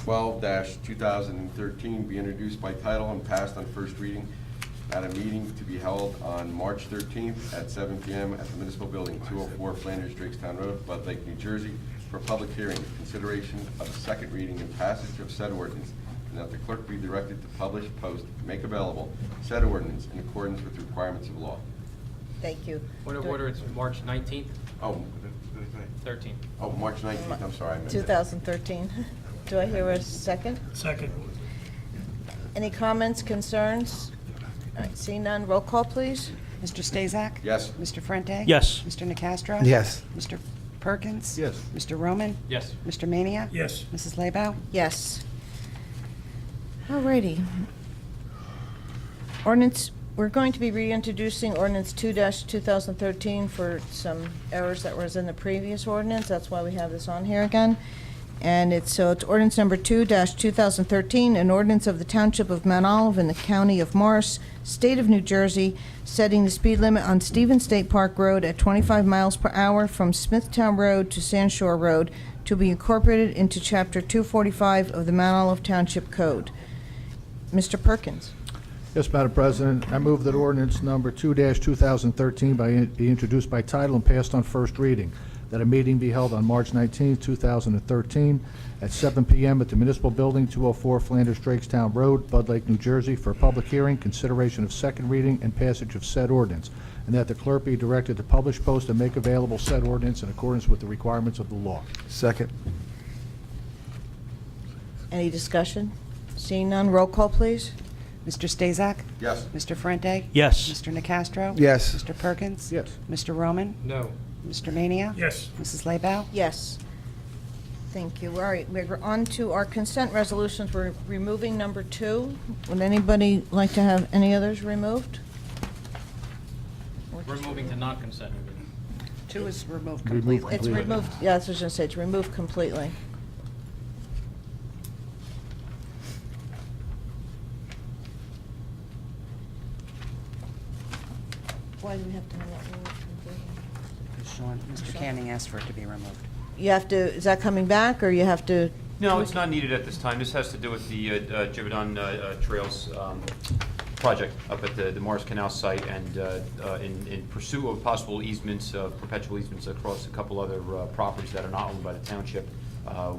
12-2013 be introduced by title and passed on first reading at a meeting to be held on March 13th at 7 p.m. at the Municipal Building, 204 Flanders Drakestown Road, Bud Lake, New Jersey, for public hearing, consideration of second reading and passage of said ordinance, and that the clerk be directed to publish, post, make available said ordinance in accordance with the requirements of law. Thank you. Point of order, it's March 19th, Oh, 13th. oh, March 19th, I'm sorry. I meant that. 2013. Do I hear a second? Second. Any comments, concerns? All right, seeing none, roll call, please. Mr. Stazak? Yes. Mr. Frente? Yes. Mr. Nacastro? Yes. Mr. Perkins? Yes. Mr. Roman? Yes. Mr. Mania? Yes. Mrs. Laybow? Yes. All righty. Ordinance, we're going to be reintroducing ordinance 2-2013 for some errors that was in the previous ordinance. That's why we have this on here again. And it's ordinance number 2-2013, an ordinance of the Township of Mount Olive in the County of Morris, State of New Jersey, setting the speed limit on Stevens State Park Road at 25 miles per hour from Smithtown Road to Sand Shore Road to be incorporated into Chapter 245 of the Mount Olive Township Code. Mr. Perkins. Yes, Madam President, I move that ordinance number 2-2013 be introduced by title and passed on first reading, that a meeting be held on March 19, 2013, at 7 p.m. at the Municipal Building, 204 Flanders Drakestown Road, Bud Lake, New Jersey, for a public hearing, consideration of second reading, and passage of said ordinance, and that the clerk be directed to publish, post, and make available said ordinance in accordance with the requirements of the law. Second. Any discussion? Seeing none, roll call, please. Mr. Stazak? Yes. Mr. Frente? Yes. Mr. Nacastro? Yes. Mr. Perkins? Yes. Mr. Roman? No. Mr. Mania? Yes. Mrs. Laybow? Yes. Thank you. All right, we're on to our consent resolutions. We're removing number 2. Would anybody like to have any others removed? We're moving to non-consent. 2 is removed Removed completely. It's removed, yeah, that's what I was going to say, it's removed completely. Why do we have to have that removed completely? Sean, Mr. Canning asked for it to be removed. You have to, is that coming back, or you have to? No, it's not needed at this time. This has to do with the Givaudan Trails project up at the Morris Canal site, and in pursuit of possible easements, perpetual easements across a couple other properties that are not owned by the township.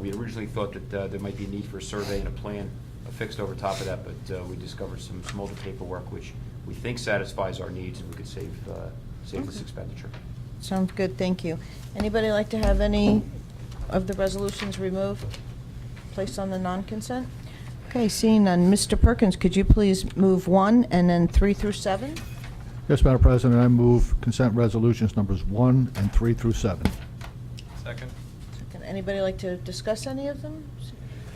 We originally thought that there might be a need for a survey and a plan affixed over top of that, but we discovered some older paperwork which we think satisfies our needs, and we could save this expenditure. Sounds good, thank you. Anybody like to have any of the resolutions removed, placed on the non-consent? Okay, seeing none. Mr. Perkins, could you please move 1 and then 3 through 7? Yes, Madam President, I move consent resolutions numbers 1 and 3 through 7. Second. Can anybody like to discuss any of them?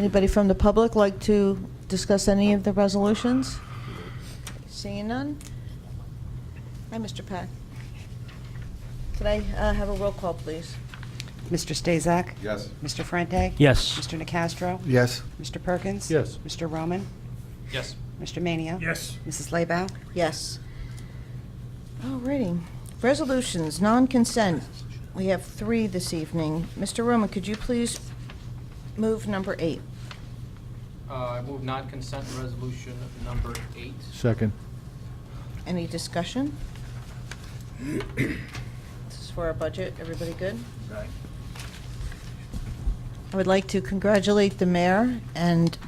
Anybody from the public like to discuss any of the resolutions? Seeing none? Hi, Mr. Pack. Could I have a roll call, please? Mr. Stazak? Yes. Mr. Frente? Yes. Mr. Nacastro? Yes. Mr. Perkins? Yes. Mr. Roman? Yes. Mr. Mania? Yes. Mrs. Laybow? Yes. Alrighty. Resolutions, non-consent. We have 3 this evening. Mr. Roman, could you please move number 8? I move non-consent resolution number 8. Second. Any discussion? This is for our budget. Everybody good? Right. I would like to congratulate the mayor and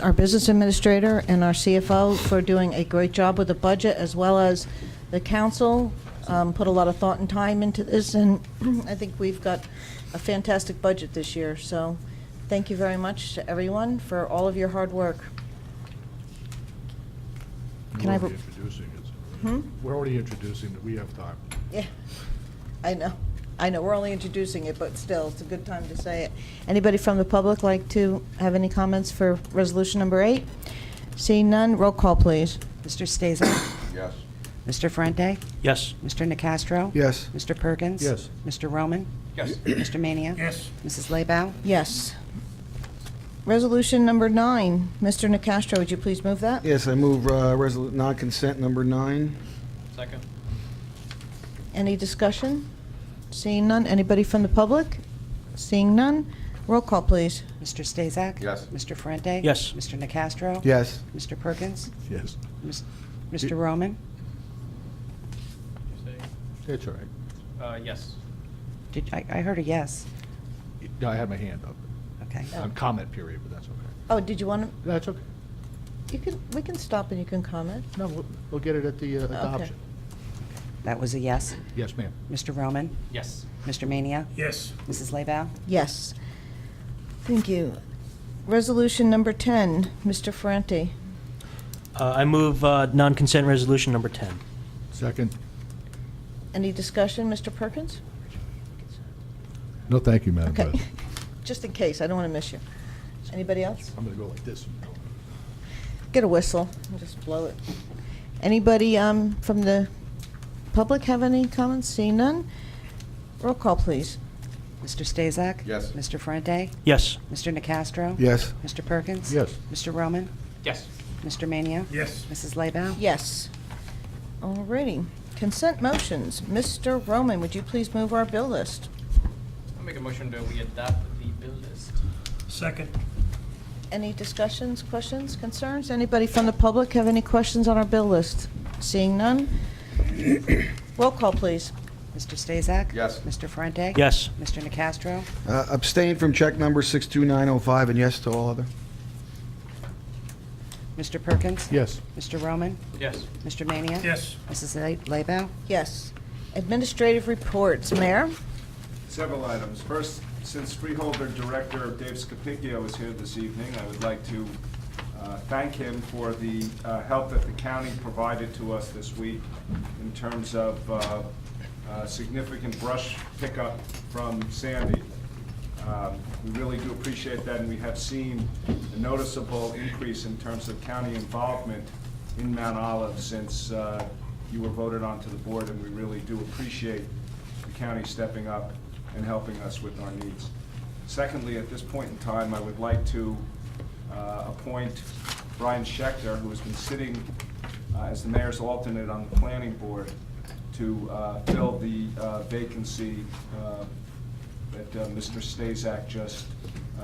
our business administrator and our CFO for doing a great job with the budget, as well as the council. Put a lot of thought and time into this, and I think we've got a fantastic budget this year. So thank you very much to everyone for all of your hard work. Can I have a- We're already introducing it. Hmm? We're already introducing it. We have time. Yeah. I know, we're only introducing it, but still, it's a good time to say it. Anybody from the public like to have any comments for resolution number 8? Seeing none, roll call, please. Mr. Stazak? Yes. Mr. Ferrante? Yes. Mr. Nacastro? Yes. Mr. Perkins? Yes. Mr. Roman? Yes. Mr. Mania? Yes. Mrs. Laybow? Yes. Resolution number 9. Mr. Nacastro, would you please move that? Yes, I move non-consent number 9. Second. Any discussion? Seeing none. Anybody from the public? Seeing none. Roll call, please. Mr. Stazak? Yes. Mr. Ferrante? Yes. Mr. Nacastro? Yes. Mr. Perkins? Yes. Mr. Roman? It's all right. Yes. I heard a yes. Yeah, I had my hand up. Okay. On comment period, but that's okay. Oh, did you want to? That's okay. We can stop and you can comment. No, we'll get it at the adoption. That was a yes. Yes, ma'am. Mr. Roman? Yes. Mr. Mania? Yes. Mrs. Laybow? Yes. Thank you. Resolution number 10. Mr. Ferrante. I move non-consent resolution number 10. Second. Any discussion, Mr. Perkins? No, thank you, Madam Okay. President. Just in case, I don't want to miss you. Anybody else? I'm going to go like this. Get a whistle and just blow it. Anybody from the public have any comments? Seeing none? Roll call, please. Mr. Stazak? Yes. Mr. Ferrante? Yes. Mr. Nacastro? Yes. Mr. Perkins? Yes. Mr. Roman? Yes. Mr. Mania? Yes. Mrs. Laybow? Yes. Alrighty. Consent motions. Mr. Roman, would you please move our bill list? I'll make a motion that we adopt the bill list. Second. Any discussions, questions, concerns? Anybody from the public have any questions on our bill list? Seeing none? Roll call, please. Mr. Stazak? Yes. Mr. Ferrante? Yes. Mr. Nacastro? Abstain from check number 62905, and yes to all other. Mr. Perkins? Yes. Mr. Roman? Yes. Mr. Mania? Yes. Mrs. Laybow? Yes. Administrative reports. Mayor? Several items. First, since Freeholder Director Dave Scapicchio is here this evening, I would like to thank him for the help that the county provided to us this week in terms of significant brush pickup from Sandy. We really do appreciate that, and we have seen a noticeable increase in terms of county involvement in Mount Olive since you were voted onto the board, and we really do appreciate the county stepping up and helping us with our needs. Secondly, at this point in time, I would like to appoint Brian Schechter, who has been sitting as the mayor's alternate on the planning board, to fill the vacancy that Mr. Stazak just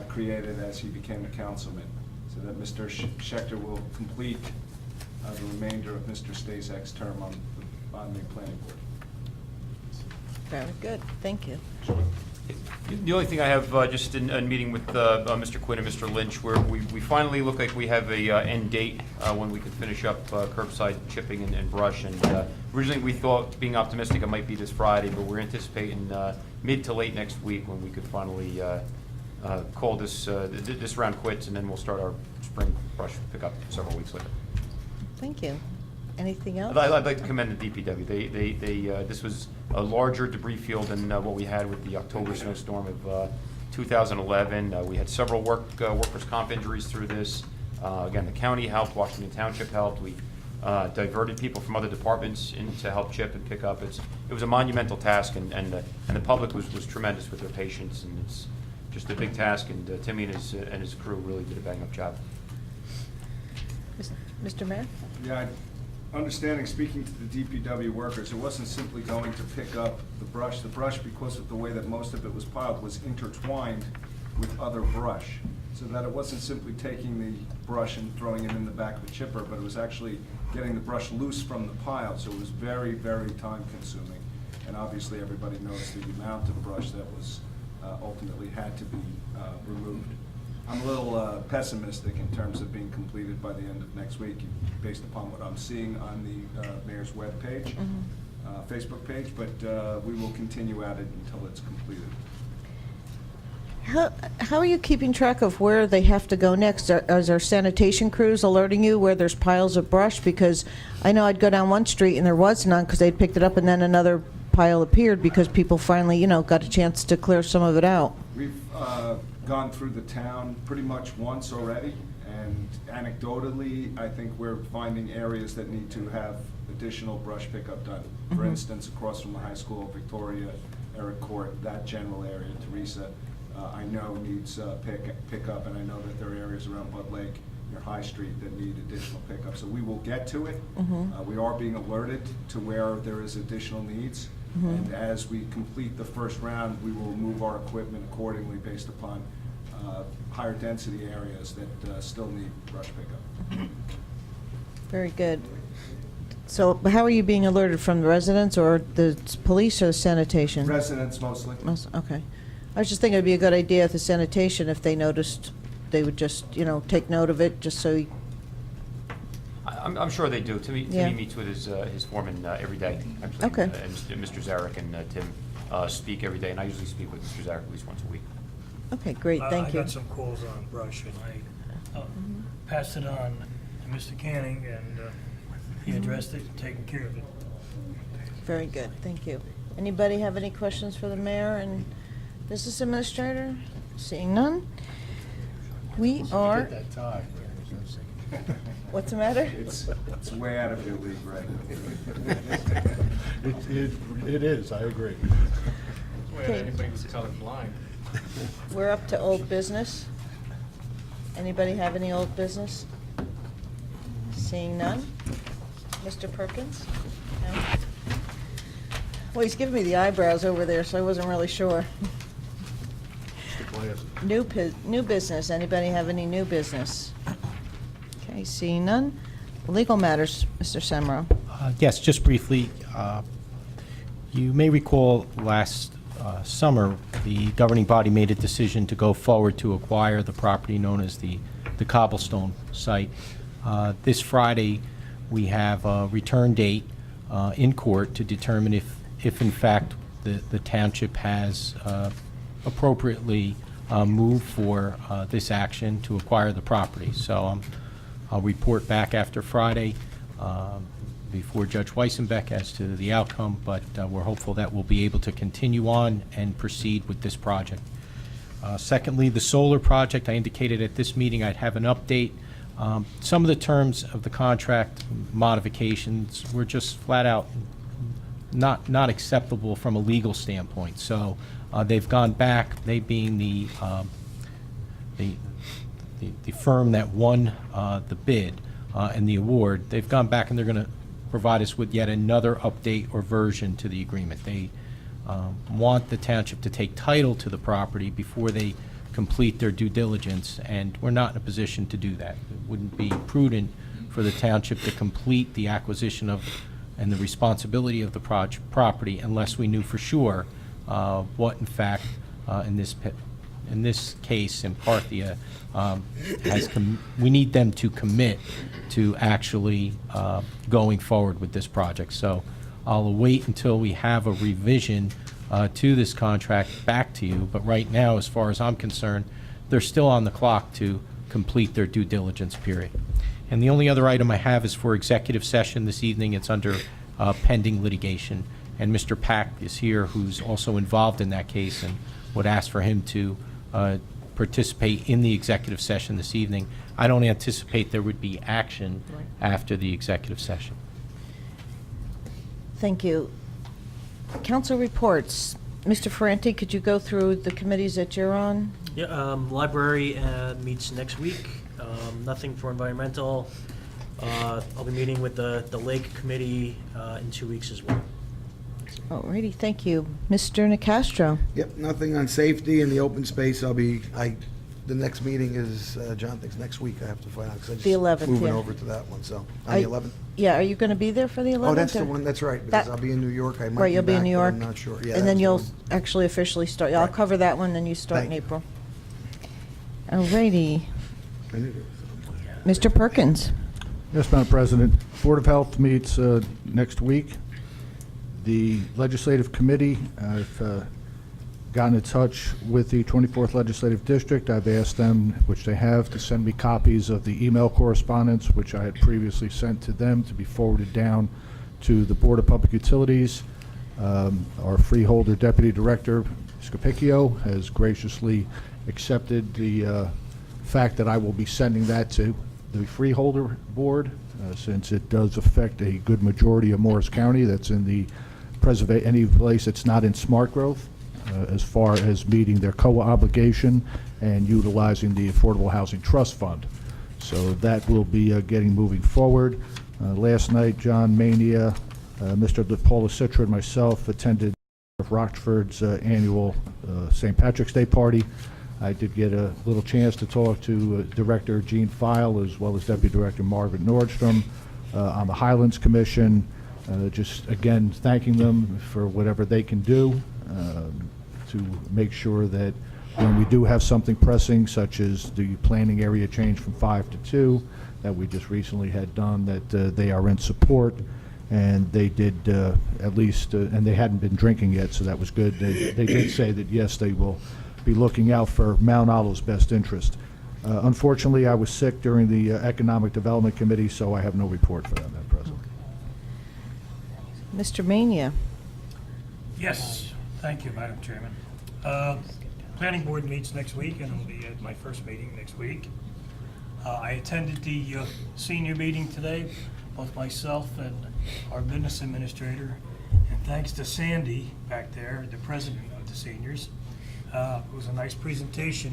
created as he became a councilman, so that Mr. Schechter will complete the remainder of Mr. Stazak's term on the planning board. Very good. Thank you. The only thing I have, just in meeting with Mr. Quinn and Mr. Lynch, where we finally look like we have a end date when we can finish up curbside chipping and brush. And originally we thought, being optimistic, it might be this Friday, but we're anticipating mid to late next week when we could finally call this round quits, and then we'll start our spring brush pickup several weeks later. Thank you. Anything else? I'd like to commend the DPW. This was a larger debris field than what we had with the October snowstorm of 2011. We had several workers' comp injuries through this. Again, the county helped, Washington Township helped. We diverted people from other departments in to help chip and pick up. It was a monumental task, and the public was tremendous with their patience, and it's just a big task. And Timmy and his crew really did a bang-up job. Mr. Mayor? Yeah, understanding, speaking to the DPW workers, it wasn't simply going to pick up the brush. The brush, because of the way that most of it was piled, was intertwined with other brush, so that it wasn't simply taking the brush and throwing it in the back of a chipper, but it was actually getting the brush loose from the pile, so it was very, very time-consuming. And obviously, everybody knows the amount of brush that was ultimately had to be removed. I'm a little pessimistic in terms of being completed by the end of next week, based upon what I'm seeing on the mayor's webpage, Facebook page, but we will continue at it until it's completed. How are you keeping track of where they have to go next? Is our sanitation crews alerting you where there's piles of brush? Because I know I'd go down one street and there was none because they'd picked it up, and then another pile appeared because people finally, got a chance to clear some of it out. We've gone through the town pretty much once already, and anecdotally, I think we're finding areas that need to have additional brush pickup done. For instance, across from the high school, Victoria, Eric Court, that general area, Teresa, I know needs pickup, and I know that there are areas around Bud Lake near High Street that need additional pickup. So we will get to it. We are being alerted to where there is additional needs. And as we complete the first round, we will move our equipment accordingly based upon higher density areas that still need brush pickup. Very good. So how are you being alerted, from the residents or the police or the sanitation? Residents mostly. Okay. I was just thinking it'd be a good idea if the sanitation, if they noticed, they would just, take note of it, just so. I'm sure they do. Timmy meets with his foreman every day, actually. Okay. And Mr. Zarek and Tim speak every day, and I usually speak with Mr. Zarek at least once a week. Okay, great, thank I you. got some calls on brush, and I passed it on to Mr. Canning, and he addressed it and taken care of it. Very good, thank you. Anybody have any questions for the mayor and business administrator? Seeing none, we are. What's the matter? It's way out of your league, right? It is, I agree. Okay. Anybody who's colorblind. We're up to old business. Anybody have any old business? Seeing none. Mr. Perkins? No? Well, he's giving me the eyebrows over there, so I wasn't really sure. New business. Anybody have any new business? Okay, seeing none. Legal matters, Mr. Semro. Yes, just briefly, you may recall last summer, the governing body made a decision to go forward to acquire the property known as the Cobblestone site. This Friday, we have a return date in court to determine if in fact the township has appropriately moved for this action to acquire the property. So I'll report back after Friday before Judge Weissenbeck as to the outcome, but we're hopeful that we'll be able to continue on and proceed with this project. Secondly, the solar project, I indicated at this meeting I'd have an update. Some of the terms of the contract modifications were just flat out not acceptable from a legal standpoint. So they've gone back, they being the firm that won the bid and the award, they've gone back and they're going to provide us with yet another update or version to the agreement. They want the township to take title to the property before they complete their due diligence, and we're not in a position to do that. It wouldn't be prudent for the township to complete the acquisition of and the responsibility of the property unless we knew for sure what, in fact, in this case, in Parthia, we need them to commit to actually going forward with this project. So I'll wait until we have a revision to this contract back to you. But right now, as far as I'm concerned, they're still on the clock to complete their due diligence period. And the only other item I have is for executive session this evening. It's under pending litigation. And Mr. Pack is here, who's also involved in that case, and would ask for him to participate in the executive session this evening. I don't anticipate there would be action after the executive session. Thank you. Council reports. Mr. Ferranti, could you go through the committees that you're on? Yeah, library meets next week. Nothing for environmental. I'll be meeting with the Lake Committee in 2 weeks as well. Alrighty, thank you. Mr. Nicastro? Yep, nothing on safety and the open space. The next meeting is, John thinks next week I have to find out, because I just The 11th, moving yeah. over to that one, so, on the 11th? Yeah, are you going to be there for the 11th? Oh, that's the or- one, that's right, because That- I'll be in New York. I might Right, be you'll be in back, New but York. I'm not sure. Yeah, And then that's you'll the one. actually officially start. Yeah, I'll Right. cover that one, then you start in Thank you. April. Alrighty. I knew it. Mr. Perkins? Yes, Madam President. Board of Health meets next week. The Legislative Committee, I've gotten in touch with the 24th Legislative District. I've asked them, which they have, to send me copies of the email correspondence, which I had previously sent to them, to be forwarded down to the Board of Public Utilities. Our freeholder deputy director, Scapicchio, has graciously accepted the fact that I will be sending that to the freeholder board, since it does affect a good majority of Morris County that's in the any place that's not in smart growth, as far as meeting their COA obligation and utilizing the Affordable Housing Trust Fund. So that will be getting moving forward. Last night, John Mania, Mr. DePaula Citra, and myself attended Rockford's annual St. Patrick's Day party. I did get a little chance to talk to Director Gene File as well as Deputy Director Margaret Nordstrom on the Highlands Commission. Just again thanking them for whatever they can do to make sure that when we do have something pressing, such as the planning area change from 5 to 2 that we just recently had done, that they are in support. And they did at least, and they hadn't been drinking yet, so that was good. They did say that, yes, they will be looking out for Mount Olive's best interest. Unfortunately, I was sick during the Economic Development Committee, so I have no report for them, Madam President. Mr. Mania. Yes, thank you, Madam Chairman. Planning Board meets next week, and it'll be at my first meeting next week. I attended the senior meeting today, both myself and our business administrator, and thanks to Sandy back there, the president of the seniors. It was a nice presentation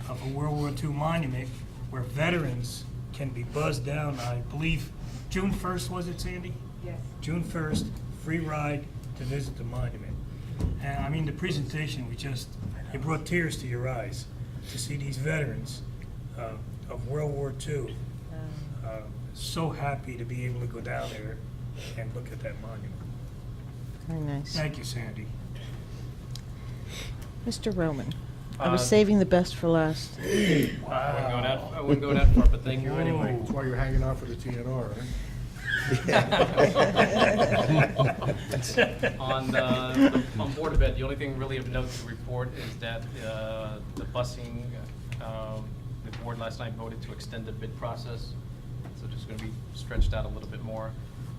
of a World War II monument where veterans can be buzzed down. I believe June 1st, was it, Sandy? Yes. June 1st, free ride to visit the monument. And I mean, the presentation, it brought tears to your eyes to see these veterans of World War II. So happy to be able to go down there and look at that monument. Very nice. Thank you, Sandy. Mr. Roman. I was saving the best for last. Wow. I wouldn't go that far, but thank you anyway. That's why you're hanging out for the TNR, right? On Board of Ed, the only thing really of note to report is that the busing, the board last night voted to extend the bid process, so just going to be stretched out a little bit more.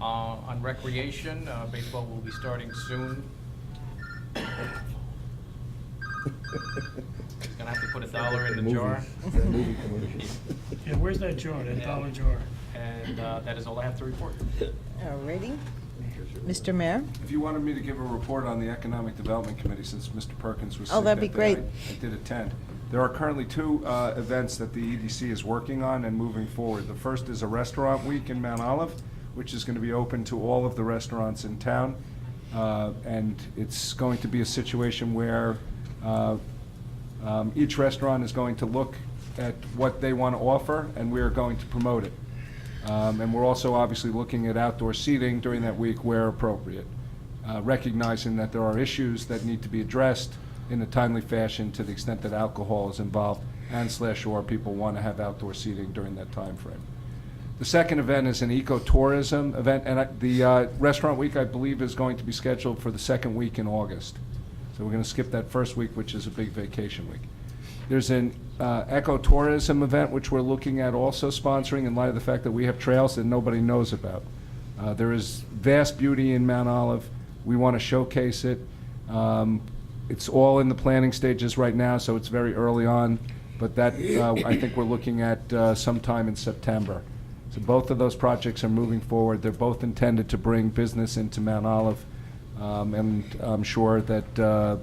On recreation, baseball will be starting soon. He's going to have to put $1 in the jar. Yeah, where's that jar, that dollar jar? And that is all I have to report. Alrighty. Mr. Mayor? If you wanted me to give a report on the Economic Development Committee, since Mr. Perkins was sick Oh, that'd be that great. day, I did attend. There are currently 2 events that the EDC is working on and moving forward. The first is a restaurant week in Mount Olive, which is going to be open to all of the restaurants in town. And it's going to be a situation where each restaurant is going to look at what they want to offer, and we are going to promote it. And we're also obviously looking at outdoor seating during that week where appropriate, recognizing that there are issues that need to be addressed in a timely fashion to the extent that alcohol is involved and/or people want to have outdoor seating during that time frame. The second event is an ecotourism event, and the restaurant week, I believe, is going to be scheduled for the second week in August. So we're going to skip that first week, which is a big vacation week. There's an ecotourism event, which we're looking at also sponsoring in light of the fact that we have trails that nobody knows about. There is vast beauty in Mount Olive. We want to showcase it. It's all in the planning stages right now, so it's very early on, but that I think we're looking at sometime in September. So both of those projects are moving forward. They're both intended to bring business into Mount Olive, and I'm sure that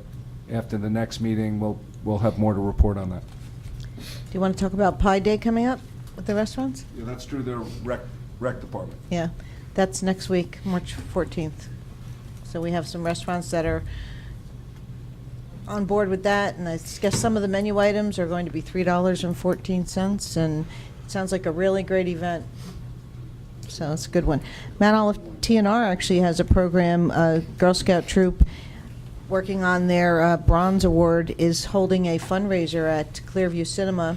after the next meeting, we'll have more to report on that. Do you want to talk about Pi Day coming up with the restaurants? Yeah, that's through the rec department. Yeah, that's next week, March 14th. So we have some restaurants that are on board with that, and I guess some of the menu items are going to be $3.14, and it sounds like a really great event. So it's a good one. Mount Olive TNR actually has a program, Girl Scout troop working on their Bronze Award is holding a fundraiser at Clearview Cinema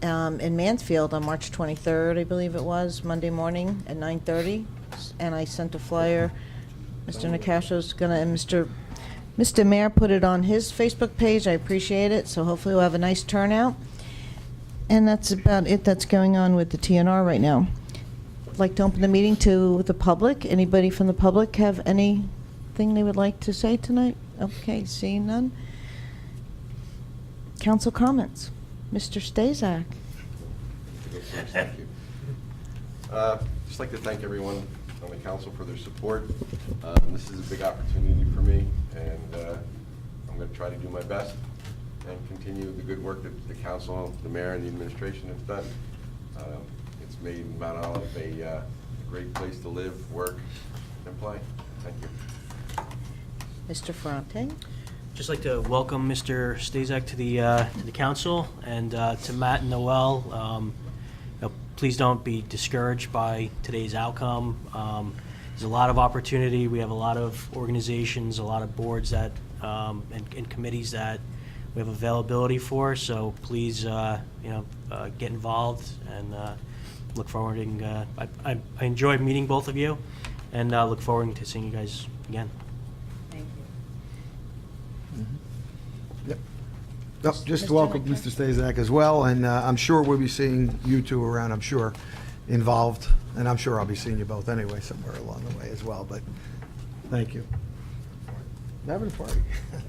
in Mansfield on March 23rd, I believe it was, Monday morning at 9:30. And I sent a flyer. Mr. Nakasho's gonna, and Mr. Mayor put it on his Facebook page. I appreciate it. So hopefully we'll have a nice turnout. And that's about it that's going on with the TNR right now. I'd like to open the meeting to the public. Anybody from the public have anything anything they would like to say tonight? Okay, seeing none. Council comments. Mr. Stazak. Thank you. Just like to thank everyone on the council for their support. This is a big opportunity for me, and I'm going to try to do my best and continue the good work that the council, the mayor, and the administration have done. It's made Mount Olive a great place to live, work, and play. Thank you. Mr. Ferrante. Just like to welcome Mr. Stazak to the council, and to Matt and Noel. Please don't be discouraged by today's outcome. There's a lot of opportunity. We have a lot of organizations, a lot of boards that and committees that we have availability for. So please, get involved and look forward. I enjoyed meeting both of you, and look forward to seeing you guys again. Yep, just to welcome Mr. Stazak as well, and I'm sure we'll be seeing you two around, I'm sure, involved, and I'm sure I'll be seeing you both anyway somewhere along the way as well, but thank you. Having a party.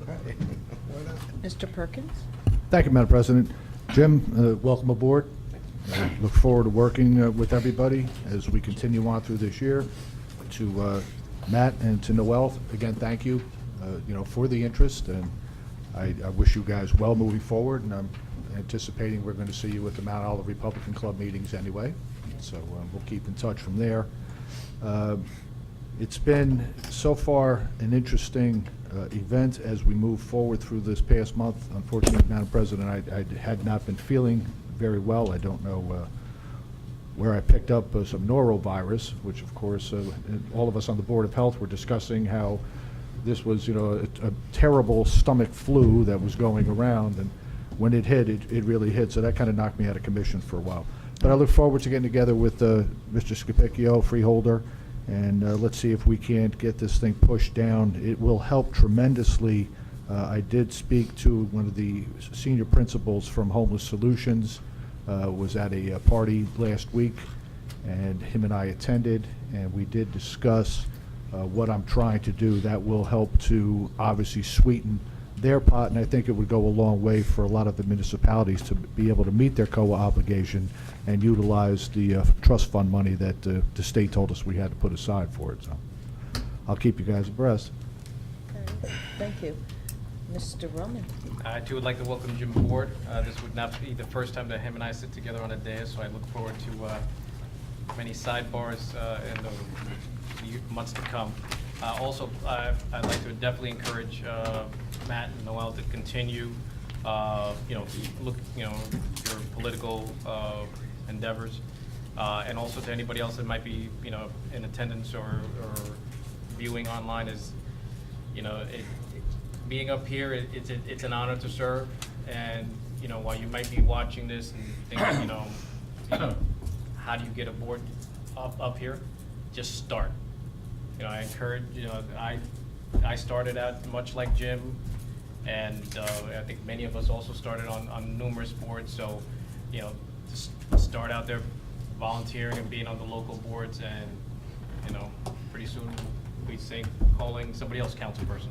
Why not? Mr. Perkins. Thank you, Madam President. Jim, welcome aboard. Look forward to working with everybody as we continue on through this year. To Matt and to Noel, again, thank you, for the interest, and I wish you guys well moving forward, and I'm anticipating we're going to see you at the Mount Olive Republican Club meetings anyway, so we'll keep in touch from there. It's been so far an interesting event as we move forward through this past month. Unfortunately, Madam President, I had not been feeling very well. I don't know where I picked up some norovirus, which of course all of us on the Board of Health were discussing how this was, a terrible stomach flu that was going around, and when it hit, it really hit. So that kind of knocked me out of commission for a while. But I look forward to getting together with Mr. Scapicchio, Freeholder, and let's see if we can't get this thing pushed down. It will help tremendously. I did speak to one of the senior principals from Homeless Solutions, was at a party last week, and him and I attended, and we did discuss what I'm trying to do. That will help to obviously sweeten their pot, and I think it would go a long way for a lot of the municipalities to be able to meet their COA obligation and utilize the trust fund money that the state told us we had to put aside for it. So I'll keep you guys abreast. Okay, thank you. Mr. Roman. I too would like to welcome Jim aboard. This would not be the first time that him and I sit together on a dais, so I look forward to many sidebars in the months to come. Also, I'd like to definitely encourage Matt and Noel to continue, look, your political endeavors, and also to anybody else that might be, in attendance or viewing online is, being up here, it's an honor to serve, and while you might be watching this and thinking, how do you get aboard up here? Just start. I encourage, I started out much like Jim, and I think many of us also started on numerous boards, so, just start out there volunteering and being on the local boards, and, pretty soon we'll be calling somebody else council person.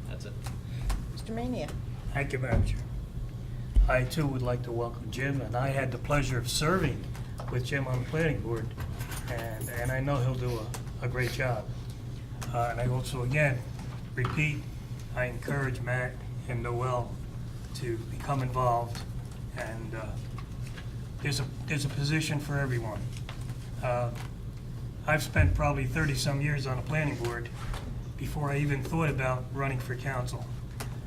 That's it. Mr. Mania. Thank you, Madam Chair. I too would like to welcome Jim, and I had the pleasure of serving with Jim on the planning board, and I know he'll do a great job. And I also, again, repeat, I encourage Matt and Noel to become involved, and there's a position for everyone. I've spent probably 30-some years on a planning board before I even thought about running for council.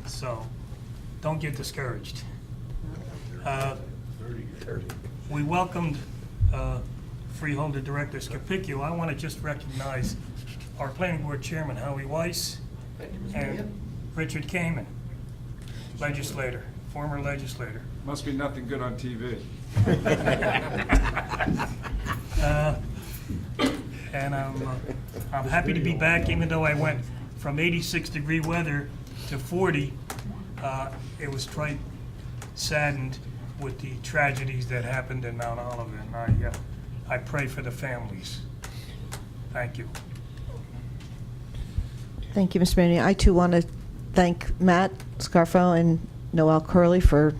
So don't get discouraged. We welcomed Freeholder Director Scapicchio. I want to just recognize our planning board chairman, Howie Weiss, and Richard Kamen, legislator, former legislator. Must be nothing good on TV. And I'm happy to be back, even though I went from 86-degree weather to 40. It was saddened with the tragedies that happened in Mount Olive, and I pray for the families. Thank you. Thank you, Mr. Manning. I too want to thank Matt Scarfo and Noel Curley for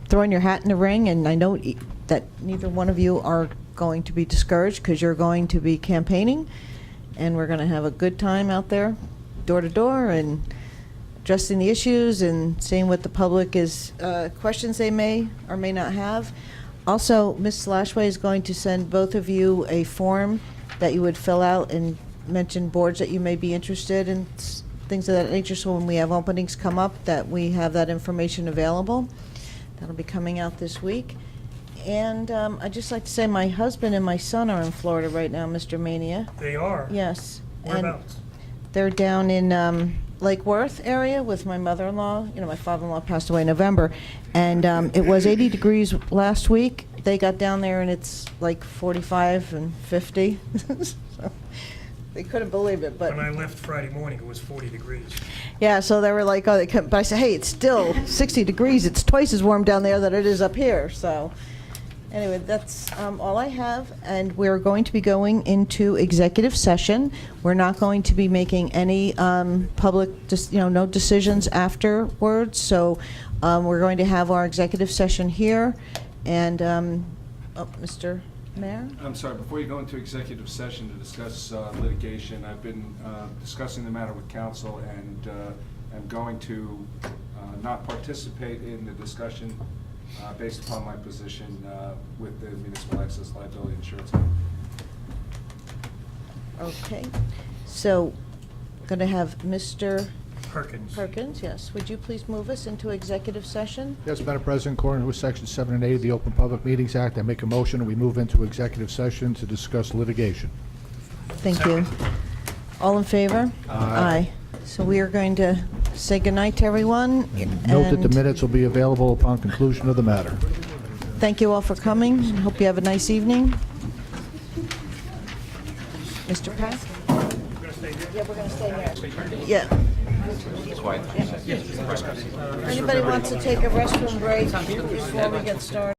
throwing your hat in the ring, and I know that neither one of you are going to be discouraged because you're going to be campaigning, and we're going to have a good time out there, door to door, and addressing the issues and seeing what the public is, questions they may or may not have. Also, Ms. Lashway is going to send both of you a form that you would fill out and mention boards that you may be interested in, things of that nature, so when we have openings come up, that we have that information available. That'll be coming out this week. And I'd just like to say my husband and my son are in Florida right now, Mr. Mania. They are? Yes. Whereabouts? They're down in Lake Worth area with my mother-in-law. You know, my father-in-law passed away in November, and it was 80 degrees last week. They got down there, and it's like 45 and 50. So they couldn't believe it, but When I left Friday morning, it was 40 degrees. yeah. So they were like, "Oh, they couldn't." But I said, "Hey, it's still 60 degrees. It's twice as warm down there than it is up here." So. Anyway, that's all I have, and we're going to be going into executive session. We're not going to be making any public, no decisions afterwards. So we're going to have our executive session here. And, Mr. Mayor? I'm sorry, before you go into executive session to discuss litigation, I've been discussing the matter with counsel, and am going to not participate in the discussion based upon my position with the Municipal Excess Liability Insurance Company. Okay. So, going to have Mr. Perkins. Perkins, yes. Would you please move us into executive session? Yes, Madam President, according with Section 7 and 8 of the Open Public Meetings Act, I make a motion and we move into executive session to discuss litigation. Thank you. All in favor? Aye. So we are going to say goodnight to everyone. Note that the and minutes will be available upon conclusion of the matter. Thank you all for coming. Hope you have a nice evening. Mr. Pack? Yeah, we're going to stay here. Yeah. Anybody wants to take a restroom break before we get started?